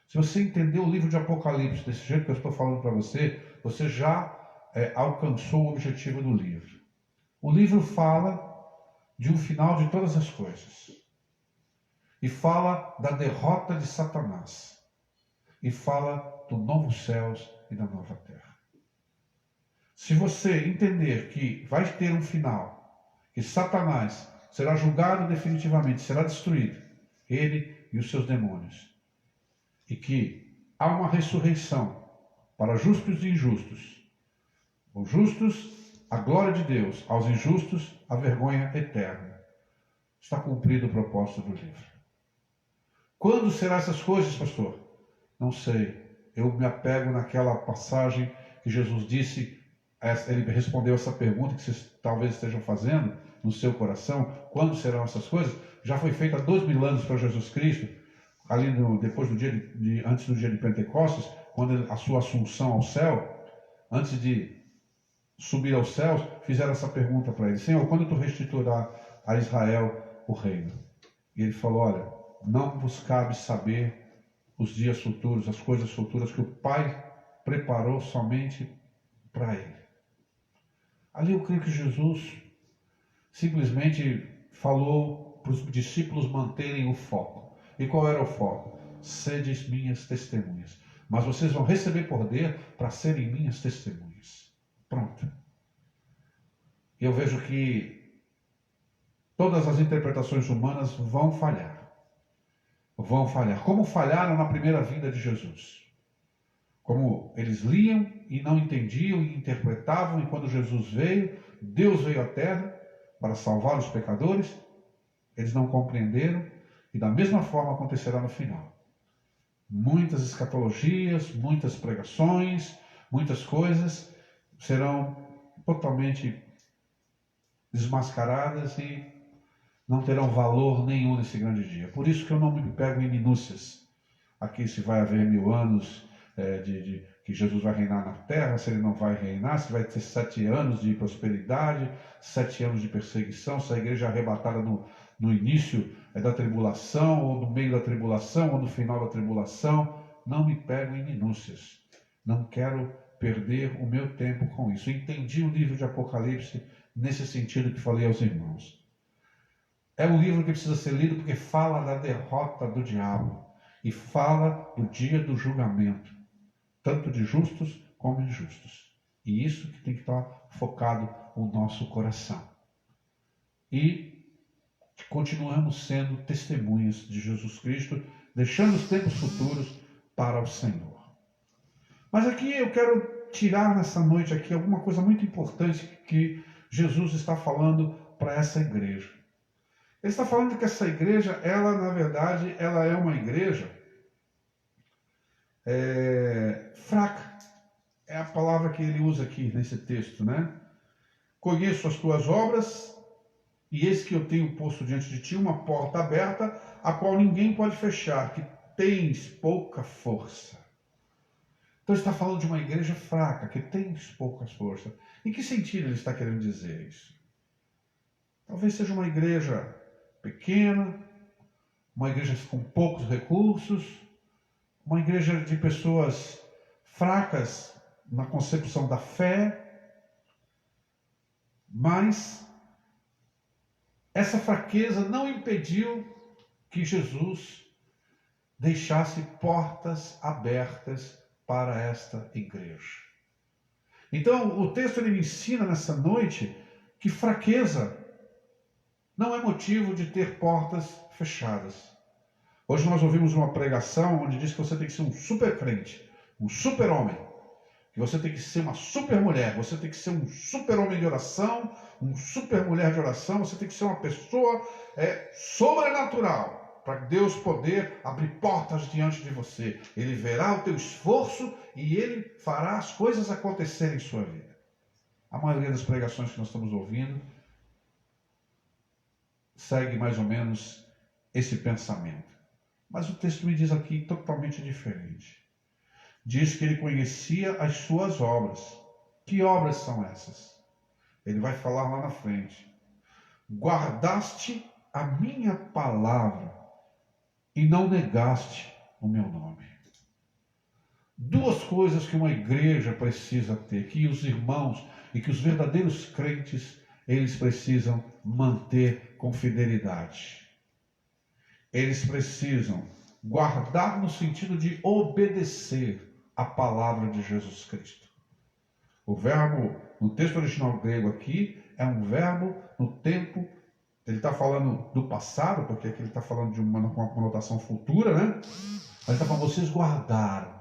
Se você entender o livro de Apocalipse desse jeito que eu estou falando para você, você já alcançou o objetivo do livro. O livro fala de um final de todas as coisas. E fala da derrota de Satanás. E fala do novo céus e da nova terra. Se você entender que vai ter um final, que Satanás será julgado definitivamente, será destruído, ele e os seus demônios, e que há uma ressurreição para justos e injustos, os justos, a glória de Deus, aos injustos, a vergonha eterna. Está cumprido o propósito do livro. Quando serão essas coisas, pastor? Não sei. Eu me apego naquela passagem que Jesus disse, ele respondeu essa pergunta que vocês talvez estejam fazendo no seu coração. Quando serão essas coisas? Já foi feita há 2000 anos para Jesus Cristo, ali depois do antes do dia de Pentecostes, quando a sua assunção ao céu, antes de subir aos céus, fizeram essa pergunta para ele: Senhor, quando tu restituirá a Israel o reino? E ele falou: olha, não vos cabe saber os dias futuros, as coisas futuras que o Pai preparou somente para ele. Ali eu creio que Jesus simplesmente falou para os discípulos manterem o foco. E qual era o foco? Sedes minhas testemunhas. Mas vocês vão receber poder para serem minhas testemunhas. Pronto. Eu vejo que todas as interpretações humanas vão falhar. Vão falhar. Como falharam na primeira vinda de Jesus. como eles liam e não entendiam e interpretavam, e quando Jesus veio, Deus veio à terra para salvar os pecadores, eles não compreenderam, e da mesma forma acontecerá no final. Muitas escatologias, muitas pregações, muitas coisas serão totalmente desmascaradas e não terão valor nenhum nesse grande dia. Por isso que eu não me pego em minúcias. Aqui se vai haver 1000 anos que Jesus vai reinar na terra, se ele não vai reinar, se vai ter 7 anos de prosperidade, 7 anos de perseguição, se a igreja é arrebatada no início da tribulação, ou no meio da tribulação, ou no final da tribulação. Não me pego em minúcias. Não quero perder o meu tempo com isso. Entendi o livro de Apocalipse nesse sentido que falei aos irmãos. É um livro que precisa ser lido porque fala da derrota do diabo e fala do dia do julgamento, tanto de justos como injustos. E isso que tem que estar focado no nosso coração. E continuamos sendo testemunhas de Jesus Cristo, deixando os tempos futuros para o Senhor. Mas aqui eu quero tirar nessa noite aqui alguma coisa muito importante que Jesus está falando para essa igreja. Ele está falando que essa igreja, ela na verdade, ela é uma igreja fraca. É a palavra que ele usa aqui nesse texto, né? Conheço as tuas obras, e eis que eu tenho posto diante de ti uma porta aberta, a qual ninguém pode fechar, que tens pouca força. Então ele está falando de uma igreja fraca, que tens pouca força. Em que sentido ele está querendo dizer isso? Talvez seja uma igreja pequena, uma igreja com poucos recursos, uma igreja de pessoas fracas na concepção da fé, mas essa fraqueza não impediu que Jesus deixasse portas abertas para esta igreja. Então, o texto ele me ensina nessa noite que fraqueza não é motivo de ter portas fechadas. Hoje nós ouvimos uma pregação onde diz que você tem que ser um super crente, um super homem, que você tem que ser uma super mulher, você tem que ser um super homem de oração, um super mulher de oração, você tem que ser uma pessoa sobrenatural, para Deus poder abrir portas diante de você. Ele verá o teu esforço e ele fará as coisas acontecerem em sua vida. A maioria das pregações que nós estamos ouvindo segue mais ou menos esse pensamento. Mas o texto me diz aqui totalmente diferente. Diz que ele conhecia as suas obras. Que obras são essas? Ele vai falar lá na frente. Guardaste a minha palavra e não negaste o meu nome. Duas coisas que uma igreja precisa ter, que os irmãos e que os verdadeiros crentes, eles precisam manter com fidelidade. Eles precisam guardar no sentido de obedecer a palavra de Jesus Cristo. O verbo, no texto original grego aqui, é um verbo no tempo, ele está falando do passado, porque aqui ele está falando de uma conotação futura, né? Mas ele está falando, vocês guardaram.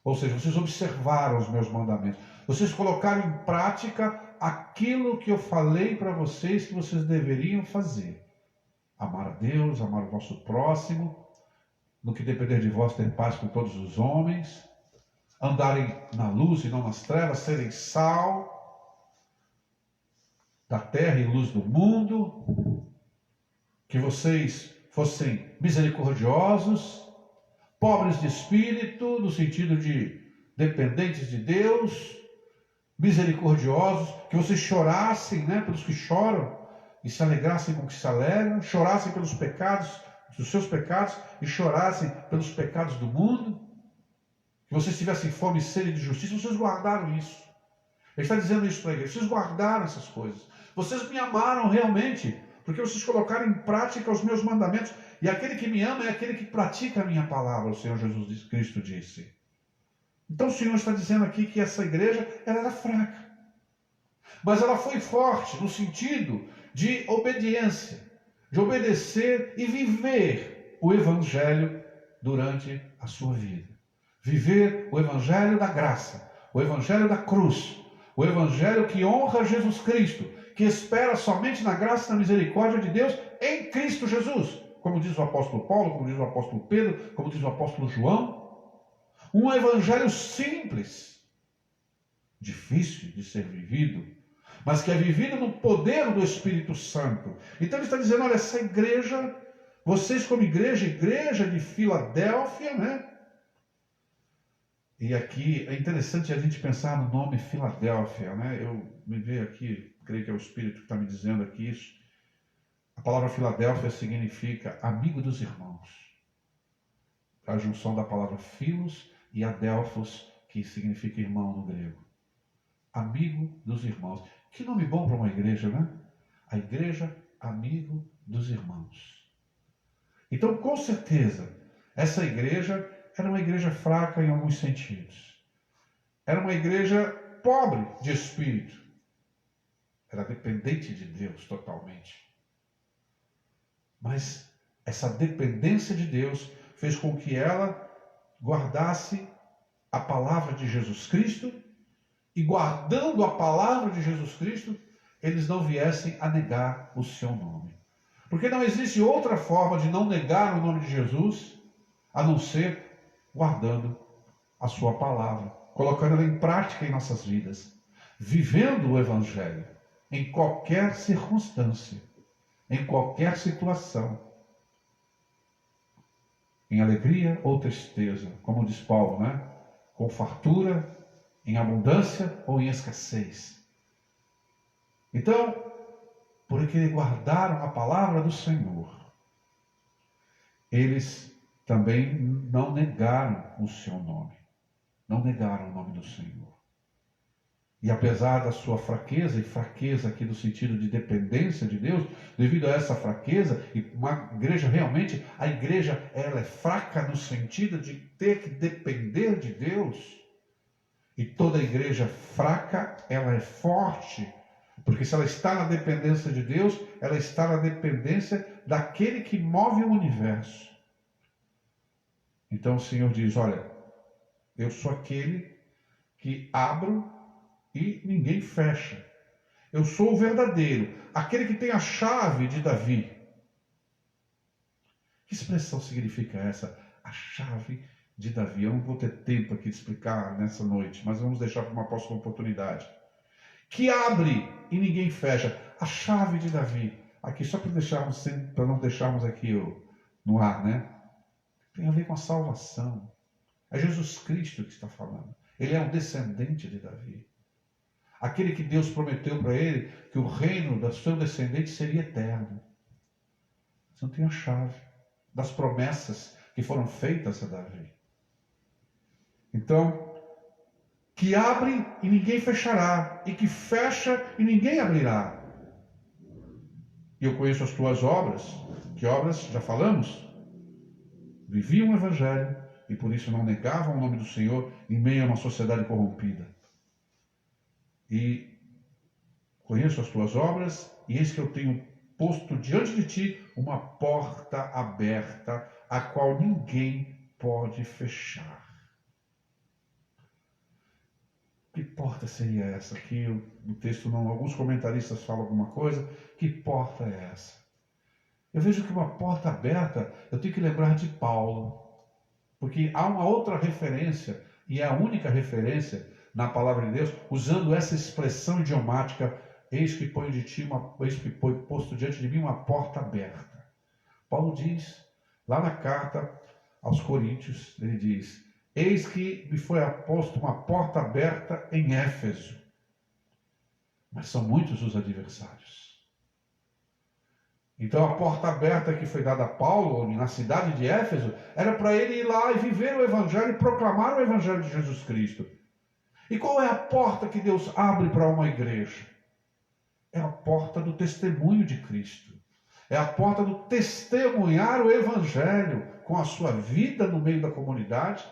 Ou seja, vocês observaram os meus mandamentos. Vocês colocaram em prática aquilo que eu falei para vocês que vocês deveriam fazer. Amar a Deus, amar o vosso próximo, no que depender de vós, ter paz com todos os homens, andarem na luz e não nas trevas, serem sal da terra e luz do mundo, que vocês fossem misericordiosos, pobres de espírito, no sentido de dependentes de Deus, misericordiosos, que vocês chorassem, né, pelos que choram e se alegrassem com os que se alegram, chorassem pelos pecados, dos seus pecados e chorassem pelos pecados do mundo, que vocês tivessem fome e sede de justiça. Vocês guardaram isso. Ele está dizendo isso para a igreja. Vocês guardaram essas coisas. Vocês me amaram realmente, porque vocês colocaram em prática os meus mandamentos. E aquele que me ama é aquele que pratica a minha palavra, o Senhor Jesus Cristo disse. Então o Senhor está dizendo aqui que essa igreja ela era fraca. Mas ela foi forte no sentido de obediência, de obedecer e viver o Evangelho durante a sua vida. Viver o evangelho da graça, o evangelho da cruz, o evangelho que honra Jesus Cristo, que espera somente na graça e na misericórdia de Deus em Cristo Jesus, como diz o apóstolo Paulo, como diz o apóstolo Pedro, como diz o apóstolo João. Um evangelho simples, difícil de ser vivido, mas que é vivido no poder do Espírito Santo. Então ele está dizendo, olha, essa igreja, vocês como igreja, igreja de Filadélfia, né? E aqui é interessante a gente pensar no nome Filadélfia, né? Me veio aqui, creio que é o Espírito que está me dizendo aqui isso. A palavra Filadélfia significa amigo dos irmãos. A junção da palavra filos e adelphos, que significa irmão no grego. Amigo dos irmãos. Que nome bom para uma igreja, né? A igreja amigo dos irmãos. Então, com certeza, essa igreja era uma igreja fraca em alguns sentidos. Era uma igreja pobre de espírito. Era dependente de Deus totalmente. Mas essa dependência de Deus fez com que ela guardasse a palavra de Jesus Cristo e, guardando a palavra de Jesus Cristo, eles não viessem a negar o seu nome. Porque não existe outra forma de não negar o nome de Jesus a não ser guardando a sua palavra, colocando ela em prática em nossas vidas, vivendo o evangelho em qualquer circunstância, em qualquer situação, em alegria ou tristeza, como diz Paulo, né? Com fartura, em abundância ou em escassez. Então, porque guardaram a palavra do Senhor, eles também não negaram o seu nome, não negaram o nome do Senhor. E apesar da sua fraqueza, e fraqueza aqui no sentido de dependência de Deus, devido a essa fraqueza, e uma igreja realmente, a igreja ela é fraca no sentido de ter que depender de Deus. E toda igreja fraca, ela é forte, porque se ela está na dependência de Deus, ela está na dependência daquele que move o universo. Então o Senhor diz, olha, eu sou aquele que abro e ninguém fecha. Eu sou o verdadeiro, aquele que tem a chave de Davi. Que expressão significa essa? A chave de Davi. Eu não vou ter tempo aqui de explicar nessa noite, mas vamos deixar para uma próxima oportunidade. Que abre e ninguém fecha. A chave de Davi. Aqui, só para não deixarmos aqui no ar, né? Tem a ver com a salvação. É Jesus Cristo que está falando. Ele é um descendente de Davi. Aquele que Deus prometeu para ele que o reino do seu descendente seria eterno. Você não tem a chave das promessas que foram feitas a Davi. Então, que abre e ninguém fechará, e que fecha e ninguém abrirá. E eu conheço as tuas obras. Que obras? Já falamos? Viviam o evangelho e por isso não negavam o nome do Senhor em meio a uma sociedade corrompida. E conheço as tuas obras, e eis que eu tenho posto diante de ti uma porta aberta, a qual ninguém pode fechar. Que porta seria essa? Aqui no texto não, alguns comentaristas falam alguma coisa. Que porta é essa? Eu vejo que uma porta aberta, eu tenho que lembrar de Paulo, porque há uma outra referência, e é a única referência na palavra de Deus, usando essa expressão idiomática, eis que põe posto diante de mim uma porta aberta. Paulo diz, lá na carta aos Coríntios, ele diz, eis que me foi posta uma porta aberta em Éfeso. Mas são muitos os adversários. Então a porta aberta que foi dada a Paulo, na cidade de Éfeso, era para ele ir lá e viver o evangelho e proclamar o evangelho de Jesus Cristo. E qual é a porta que Deus abre para uma igreja? É a porta do testemunho de Cristo. É a porta do testemunhar o evangelho com a sua vida no meio da comunidade.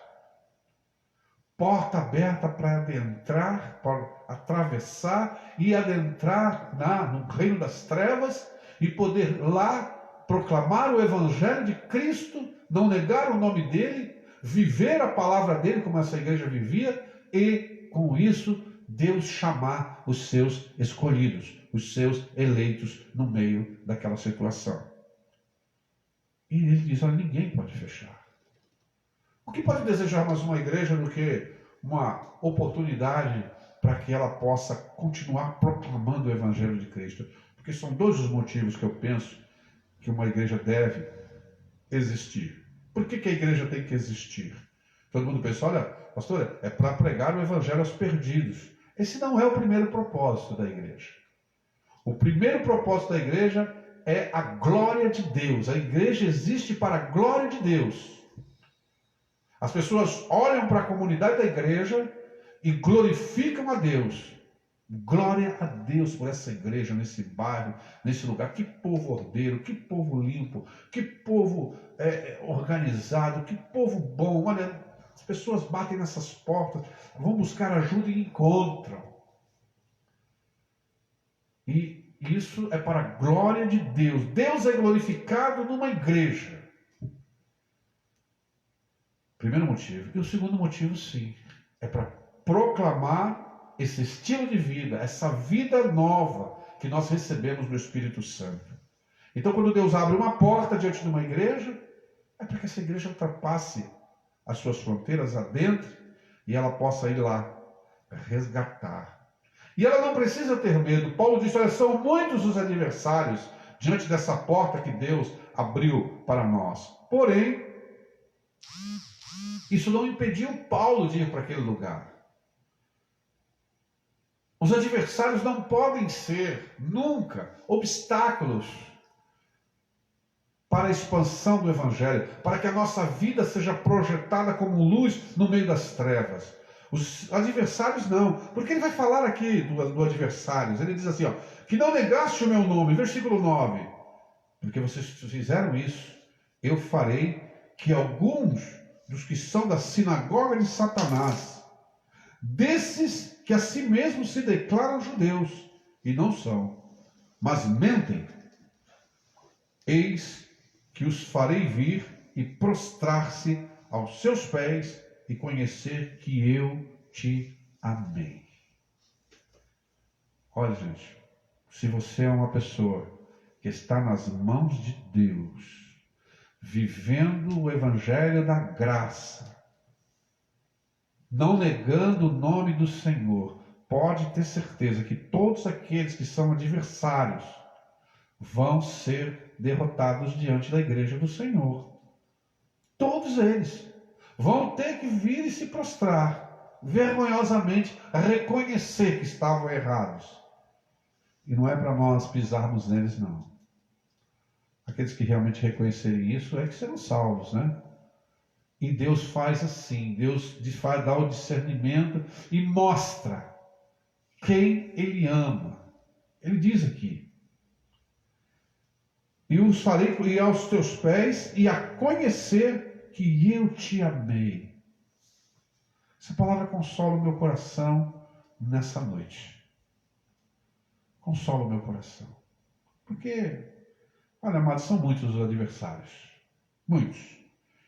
Porta aberta para adentrar, para atravessar e adentrar no reino das trevas e poder lá proclamar o evangelho de Cristo, não negar o nome dele, viver a palavra dele como essa igreja vivia e, com isso, Deus chamar os seus escolhidos, os seus eleitos no meio daquela situação. E ele diz, olha, ninguém pode fechar. O que pode desejar mais uma igreja do que uma oportunidade para que ela possa continuar proclamando o Evangelho de Cristo? Porque são dois os motivos que eu penso que uma igreja deve existir. Por que a igreja tem que existir? Todo mundo pensa, olha, pastor, é para pregar o Evangelho aos perdidos. Esse não é o primeiro propósito da igreja. O primeiro propósito da igreja é a glória de Deus. A igreja existe para a glória de Deus. As pessoas olham para a comunidade da igreja e glorificam a Deus. Glória a Deus por essa igreja, nesse bairro, nesse lugar. Que povo ordeiro, que povo limpo, que povo organizado, que povo bom. Olha, as pessoas batem nessas portas, vão buscar ajuda e encontram. E isso é para a glória de Deus. Deus é glorificado numa igreja. Primeiro motivo. E o segundo motivo, sim, é para proclamar esse estilo de vida, essa vida nova que nós recebemos do Espírito Santo. Então, quando Deus abre uma porta diante de uma igreja, é para que essa igreja ultrapasse as suas fronteiras adentro e ela possa ir lá resgatar. E ela não precisa ter medo. Paulo disse, olha, são muitos os adversários diante dessa porta que Deus abriu para nós. Porém, isso não impediu Paulo de ir para aquele lugar. Os adversários não podem ser, nunca, obstáculos para a expansão do Evangelho, para que a nossa vida seja projetada como luz no meio das trevas. Os adversários não, porque ele vai falar aqui do adversários, ele diz assim, ó, que não negaste o meu nome, versículo 9, porque vocês fizeram isso, eu farei que alguns dos que são da sinagoga de Satanás, desses que a si mesmos se declaram judeus, e não são, mas mentem, eis que os farei vir e prostrar-se aos seus pés e conhecer que eu te amei. Olha, gente, se você é uma pessoa que está nas mãos de Deus, vivendo o Evangelho da graça, não negando o nome do Senhor, pode ter certeza que todos aqueles que são adversários vão ser derrotados diante da igreja do Senhor. Todos eles vão ter que vir e se prostrar, vergonhosamente reconhecer que estavam errados. E não é para nós pisarmos neles, não. Aqueles que realmente reconhecerem isso é que serão salvos, né? E Deus faz assim, Deus dá o discernimento e mostra quem Ele ama. Ele diz aqui, e os farei ir aos teus pés e a conhecer que eu te amei. Essa palavra consola o meu coração nessa noite. Consola o meu coração. Porque, olha, amados, são muitos os adversários. Muitos.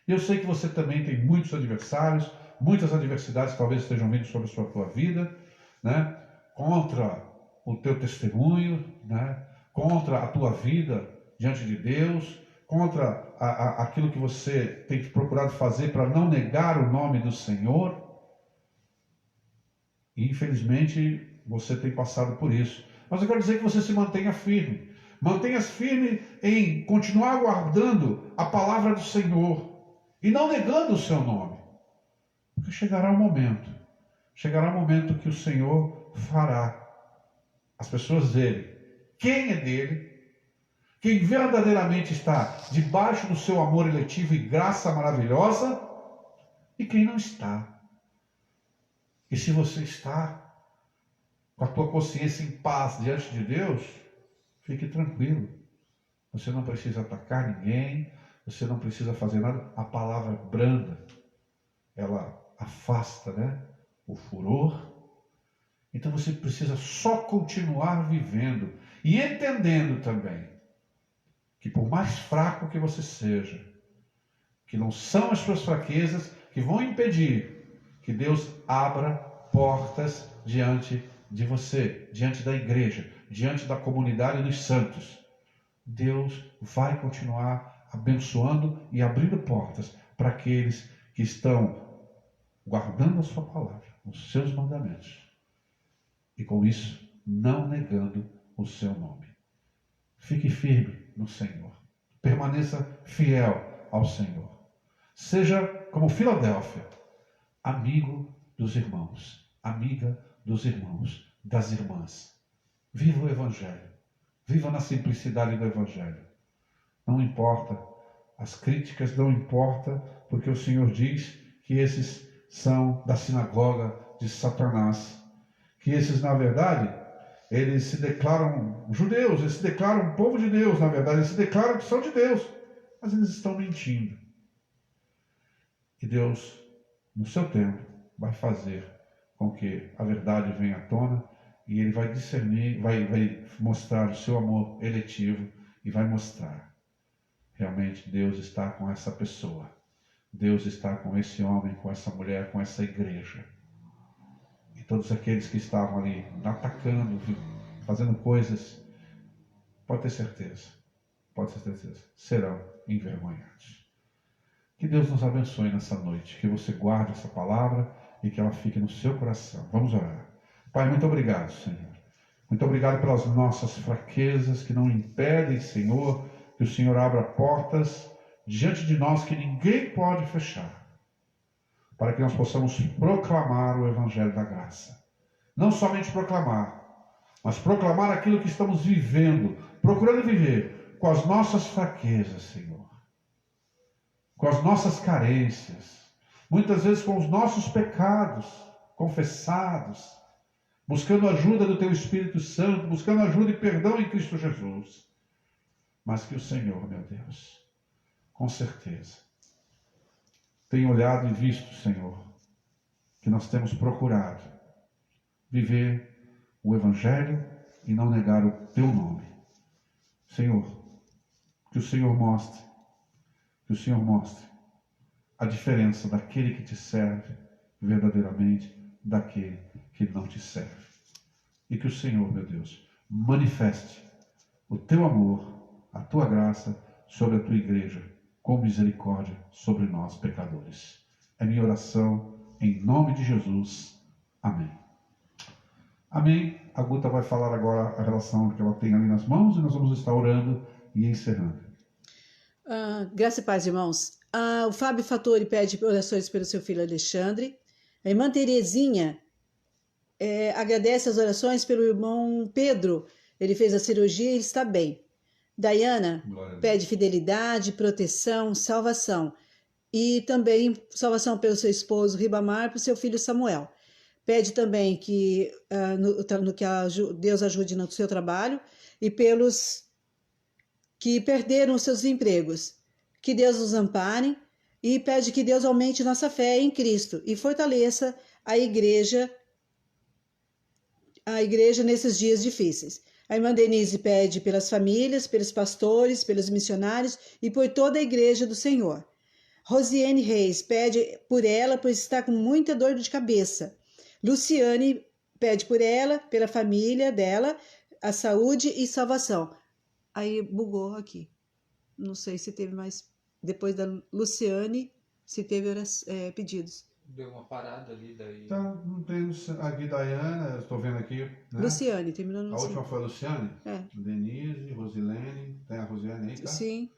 Eu sei que você também tem muitos adversários, muitas adversidades talvez estejam vindo sobre a tua vida, né? Contra o teu testemunho, né? Contra a tua vida diante de Deus, contra aquilo que você tem procurado fazer para não negar o nome do Senhor. E infelizmente você tem passado por isso. Mas eu quero dizer que você se mantenha firme. Mantenha-se firme em continuar guardando a palavra do Senhor e não negando o seu nome. Porque chegará o momento que o Senhor fará as pessoas dele, quem é dele, quem verdadeiramente está debaixo do seu amor eletivo e graça maravilhosa, e quem não está. E se você está com a tua consciência em paz diante de Deus, fique tranquilo. Você não precisa atacar ninguém, você não precisa fazer nada. A palavra branda, ela afasta, né, o furor. Então você precisa só continuar vivendo e entendendo também que por mais fraco que você seja, que não são as suas fraquezas que que vão impedir que Deus abra portas diante de você, diante da igreja, diante da comunidade dos santos. Deus vai continuar abençoando e abrindo portas para aqueles que estão guardando a sua palavra, os seus mandamentos, e com isso não negando o seu nome. Fique firme no Senhor. Permaneça fiel ao Senhor. Seja como Filadélfia, amigo dos irmãos, amiga dos irmãos, das irmãs. Viva o Evangelho. Viva na simplicidade do Evangelho. Não importa as críticas, não importa, porque o Senhor diz que esses são da sinagoga de Satanás. Que esses, na verdade, eles se declaram judeus, eles se declaram povo de Deus, na verdade, eles se declaram que são de Deus, mas eles estão mentindo. E Deus, no seu tempo, vai fazer com que a verdade venha à tona e Ele vai discernir, vai mostrar o seu amor eletivo e vai mostrar. Realmente Deus está com essa pessoa. Deus está com esse homem, com essa mulher, com essa igreja. E todos aqueles que estavam ali atacando, fazendo coisas, pode ter certeza, serão envergonhados. Que Deus nos abençoe nessa noite, que você guarde essa palavra e que ela fique no seu coração. Vamos orar. Pai, muito obrigado, Senhor. Muito obrigado pelas nossas fraquezas que não impedem, Senhor, que o Senhor abra portas diante de nós que ninguém pode fechar, para que nós possamos proclamar o Evangelho da Graça. Não somente proclamar, mas proclamar aquilo que estamos vivendo, procurando viver com as nossas fraquezas, Senhor, com as nossas carências, muitas vezes com os nossos pecados confessados, buscando a ajuda do Teu Espírito Santo, buscando ajuda e perdão em Cristo Jesus. Mas que o Senhor, meu Deus, com certeza, tem olhado e visto, Senhor, que nós temos procurado viver o Evangelho e não negar o Teu nome. Senhor, que o Senhor mostre a diferença daquele que te serve verdadeiramente daquele que não te serve. E que o Senhor, meu Deus, manifeste o Teu amor, a Tua graça sobre a Tua igreja, com misericórdia sobre nós, pecadores. É minha oração, em nome de Jesus. Amém. Amém. A Guta vai falar agora a relação que ela tem ali nas mãos e nós vamos estar orando e encerrando. Graça e paz, irmãos. O Fábio Fattori pede orações pelo seu filho Alexandre. A irmã Terezinha agradece as orações pelo irmão Pedro. Ele fez a cirurgia e ele está bem. Dayana pede fidelidade, proteção, salvação. E também salvação pelo seu esposo Ribamar e para o seu filho Samuel. Pede também que Deus ajude no seu trabalho e pelos que perderam os seus empregos. Que Deus os ampare e pede que Deus aumente nossa fé em Cristo e fortaleça a igreja nesses dias difíceis. A irmã Denise pede pelas famílias, pelos pastores, pelos missionários e por toda a igreja do Senhor. Rosiane Reis pede por ela, pois está com muita dor de cabeça. Luciane pede por ela, pela família dela, a saúde e salvação. Aí bugou aqui. Não sei se teve mais, depois da Luciane, se teve pedidos. Deu uma parada ali, daí... Tá, não tem aqui, Dayana, eu estou vendo aqui, né? Luciane, terminou no A Luciane. última foi a Luciane? É. Denise, Rosilene, tem a Rosiane aí, tá? Sim.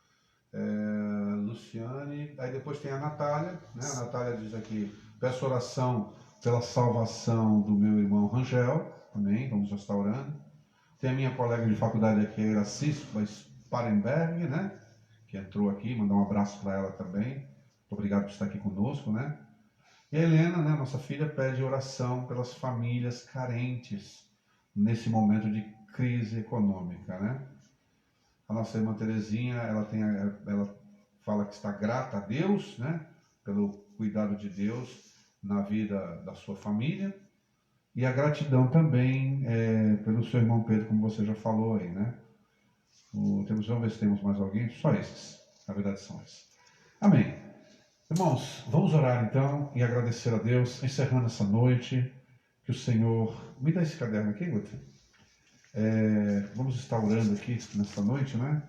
Luciane, aí depois tem a Natália, né? A Natália diz aqui, peço oração pela salvação do meu irmão Rangel, também, vamos estar orando. Tem a minha colega de faculdade aqui, a Iracis Sparenberg, né? Que entrou aqui, mandar um abraço para ela também. Muito obrigado por estar aqui conosco, né? E a Helena, né, nossa filha, pede oração pelas famílias carentes nesse momento de crise econômica, né? A nossa irmã Terezinha, ela fala que está grata a Deus, né, pelo cuidado de Deus na vida da sua família. E a gratidão também pelo seu irmão Pedro, como você já falou aí, né? Vamos ver se temos mais alguém. Só esses, na verdade são esses. Amém. Irmãos, vamos orar então e agradecer a Deus, encerrando essa noite, que o Senhor... Me dá esse caderno aqui, Guto. Vamos estar orando aqui nessa noite, né?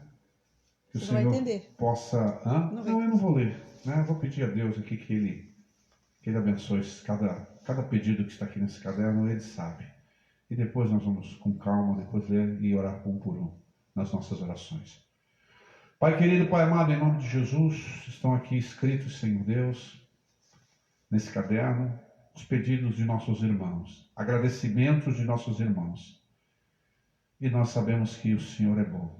Que Você o não vai Senhor entender. possa... Não vai Não, eu não vou ler. Né? Eu vou pedir a Deus aqui que Ele abençoe cada pedido que está aqui nesse caderno, Ele sabe. E depois nós vamos, com calma, depois ler e orar um por um nas nossas orações. Pai querido, Pai amado, em nome de Jesus, estão aqui escritos, Senhor Deus, nesse caderno, os pedidos de nossos irmãos, agradecimentos de nossos irmãos. E nós sabemos que o Senhor é bom,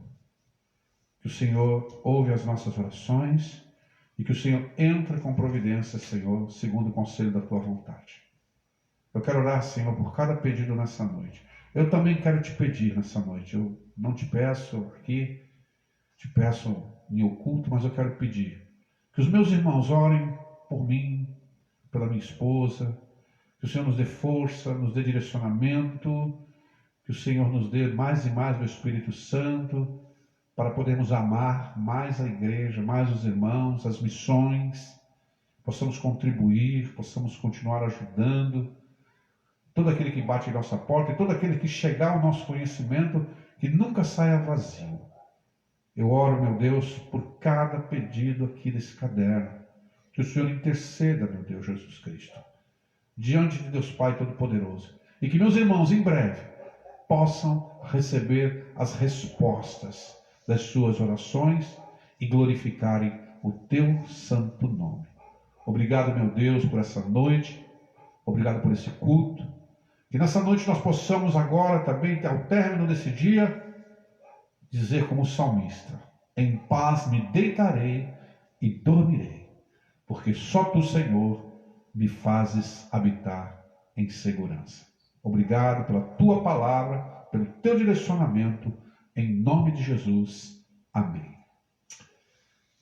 que o Senhor ouve as nossas orações e que o Senhor entra com providência, Senhor, segundo o conselho da Tua vontade. Eu quero orar, Senhor, por cada pedido nessa noite. Eu também quero te pedir nessa noite. Eu não te peço aqui, te peço em oculto, mas eu quero pedir que os meus irmãos orem por mim, pela minha esposa, que o Senhor nos dê força, nos dê direcionamento, que o Senhor nos dê mais e mais do Espírito Santo, para podermos amar mais a igreja, mais os irmãos, as missões, possamos contribuir, possamos continuar ajudando todo aquele que bate em nossa porta e todo aquele que chegar ao nosso conhecimento, que nunca saia vazio. Eu oro, meu Deus, por cada pedido aqui desse caderno, que o Senhor interceda, meu Deus Jesus Cristo, diante de Deus Pai Todo-Poderoso, e que meus irmãos, em breve, possam receber as respostas das suas orações e glorificarem o Teu santo nome. Obrigado, meu Deus, por essa noite, obrigado por esse culto, que nessa noite nós possamos agora também, ao término desse dia, dizer como salmista: em paz me deitarei e dormirei, porque só Tu, Senhor, me fazes habitar em segurança. Obrigado pela Tua palavra, pelo Teu direcionamento, em nome de Jesus. Amém.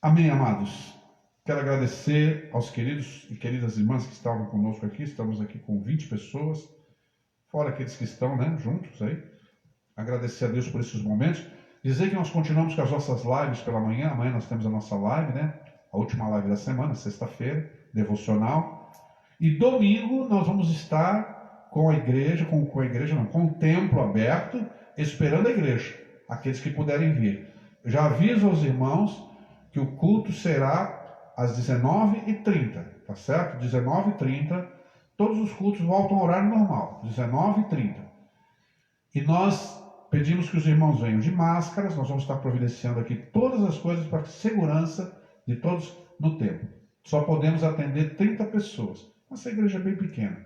Amém, amados. Quero agradecer aos queridos e queridas irmãs que estavam conosco aqui. Estamos aqui com 20 pessoas, fora aqueles que estão, juntos aí. Agradecer a Deus por esses momentos. Dizer que nós continuamos com as nossas lives pela manhã. Amanhã nós temos a nossa live, a última live da semana, sexta-feira, devocional. E domingo nós vamos estar com a igreja, com o templo aberto, esperando a igreja, aqueles que puderem vir. Eu já aviso aos irmãos que o culto será às 19h30, tá certo? 19h30, todos os cultos voltam ao horário normal, 19h30. E nós pedimos que os irmãos venham de máscaras. Nós vamos estar providenciando aqui todas as coisas para a segurança de todos no templo. Só podemos atender 30 pessoas. Nossa igreja é bem pequena.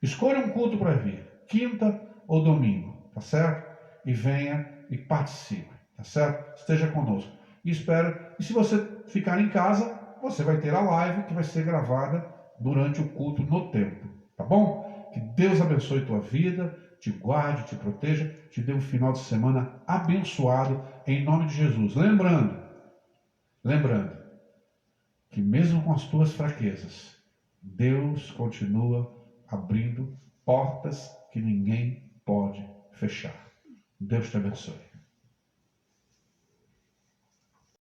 Escolha um culto para vir, quinta ou domingo, tá certo? E venha e participe, tá certo? Esteja conosco. E se você ficar em casa, você vai ter a live que vai ser gravada durante o culto no templo, tá bom? Que Deus abençoe tua vida, te guarde, te proteja, te dê um final de semana abençoado, em nome de Jesus. Lembrando, que mesmo com as tuas fraquezas, Deus continua abrindo portas que ninguém pode fechar. Deus te abençoe.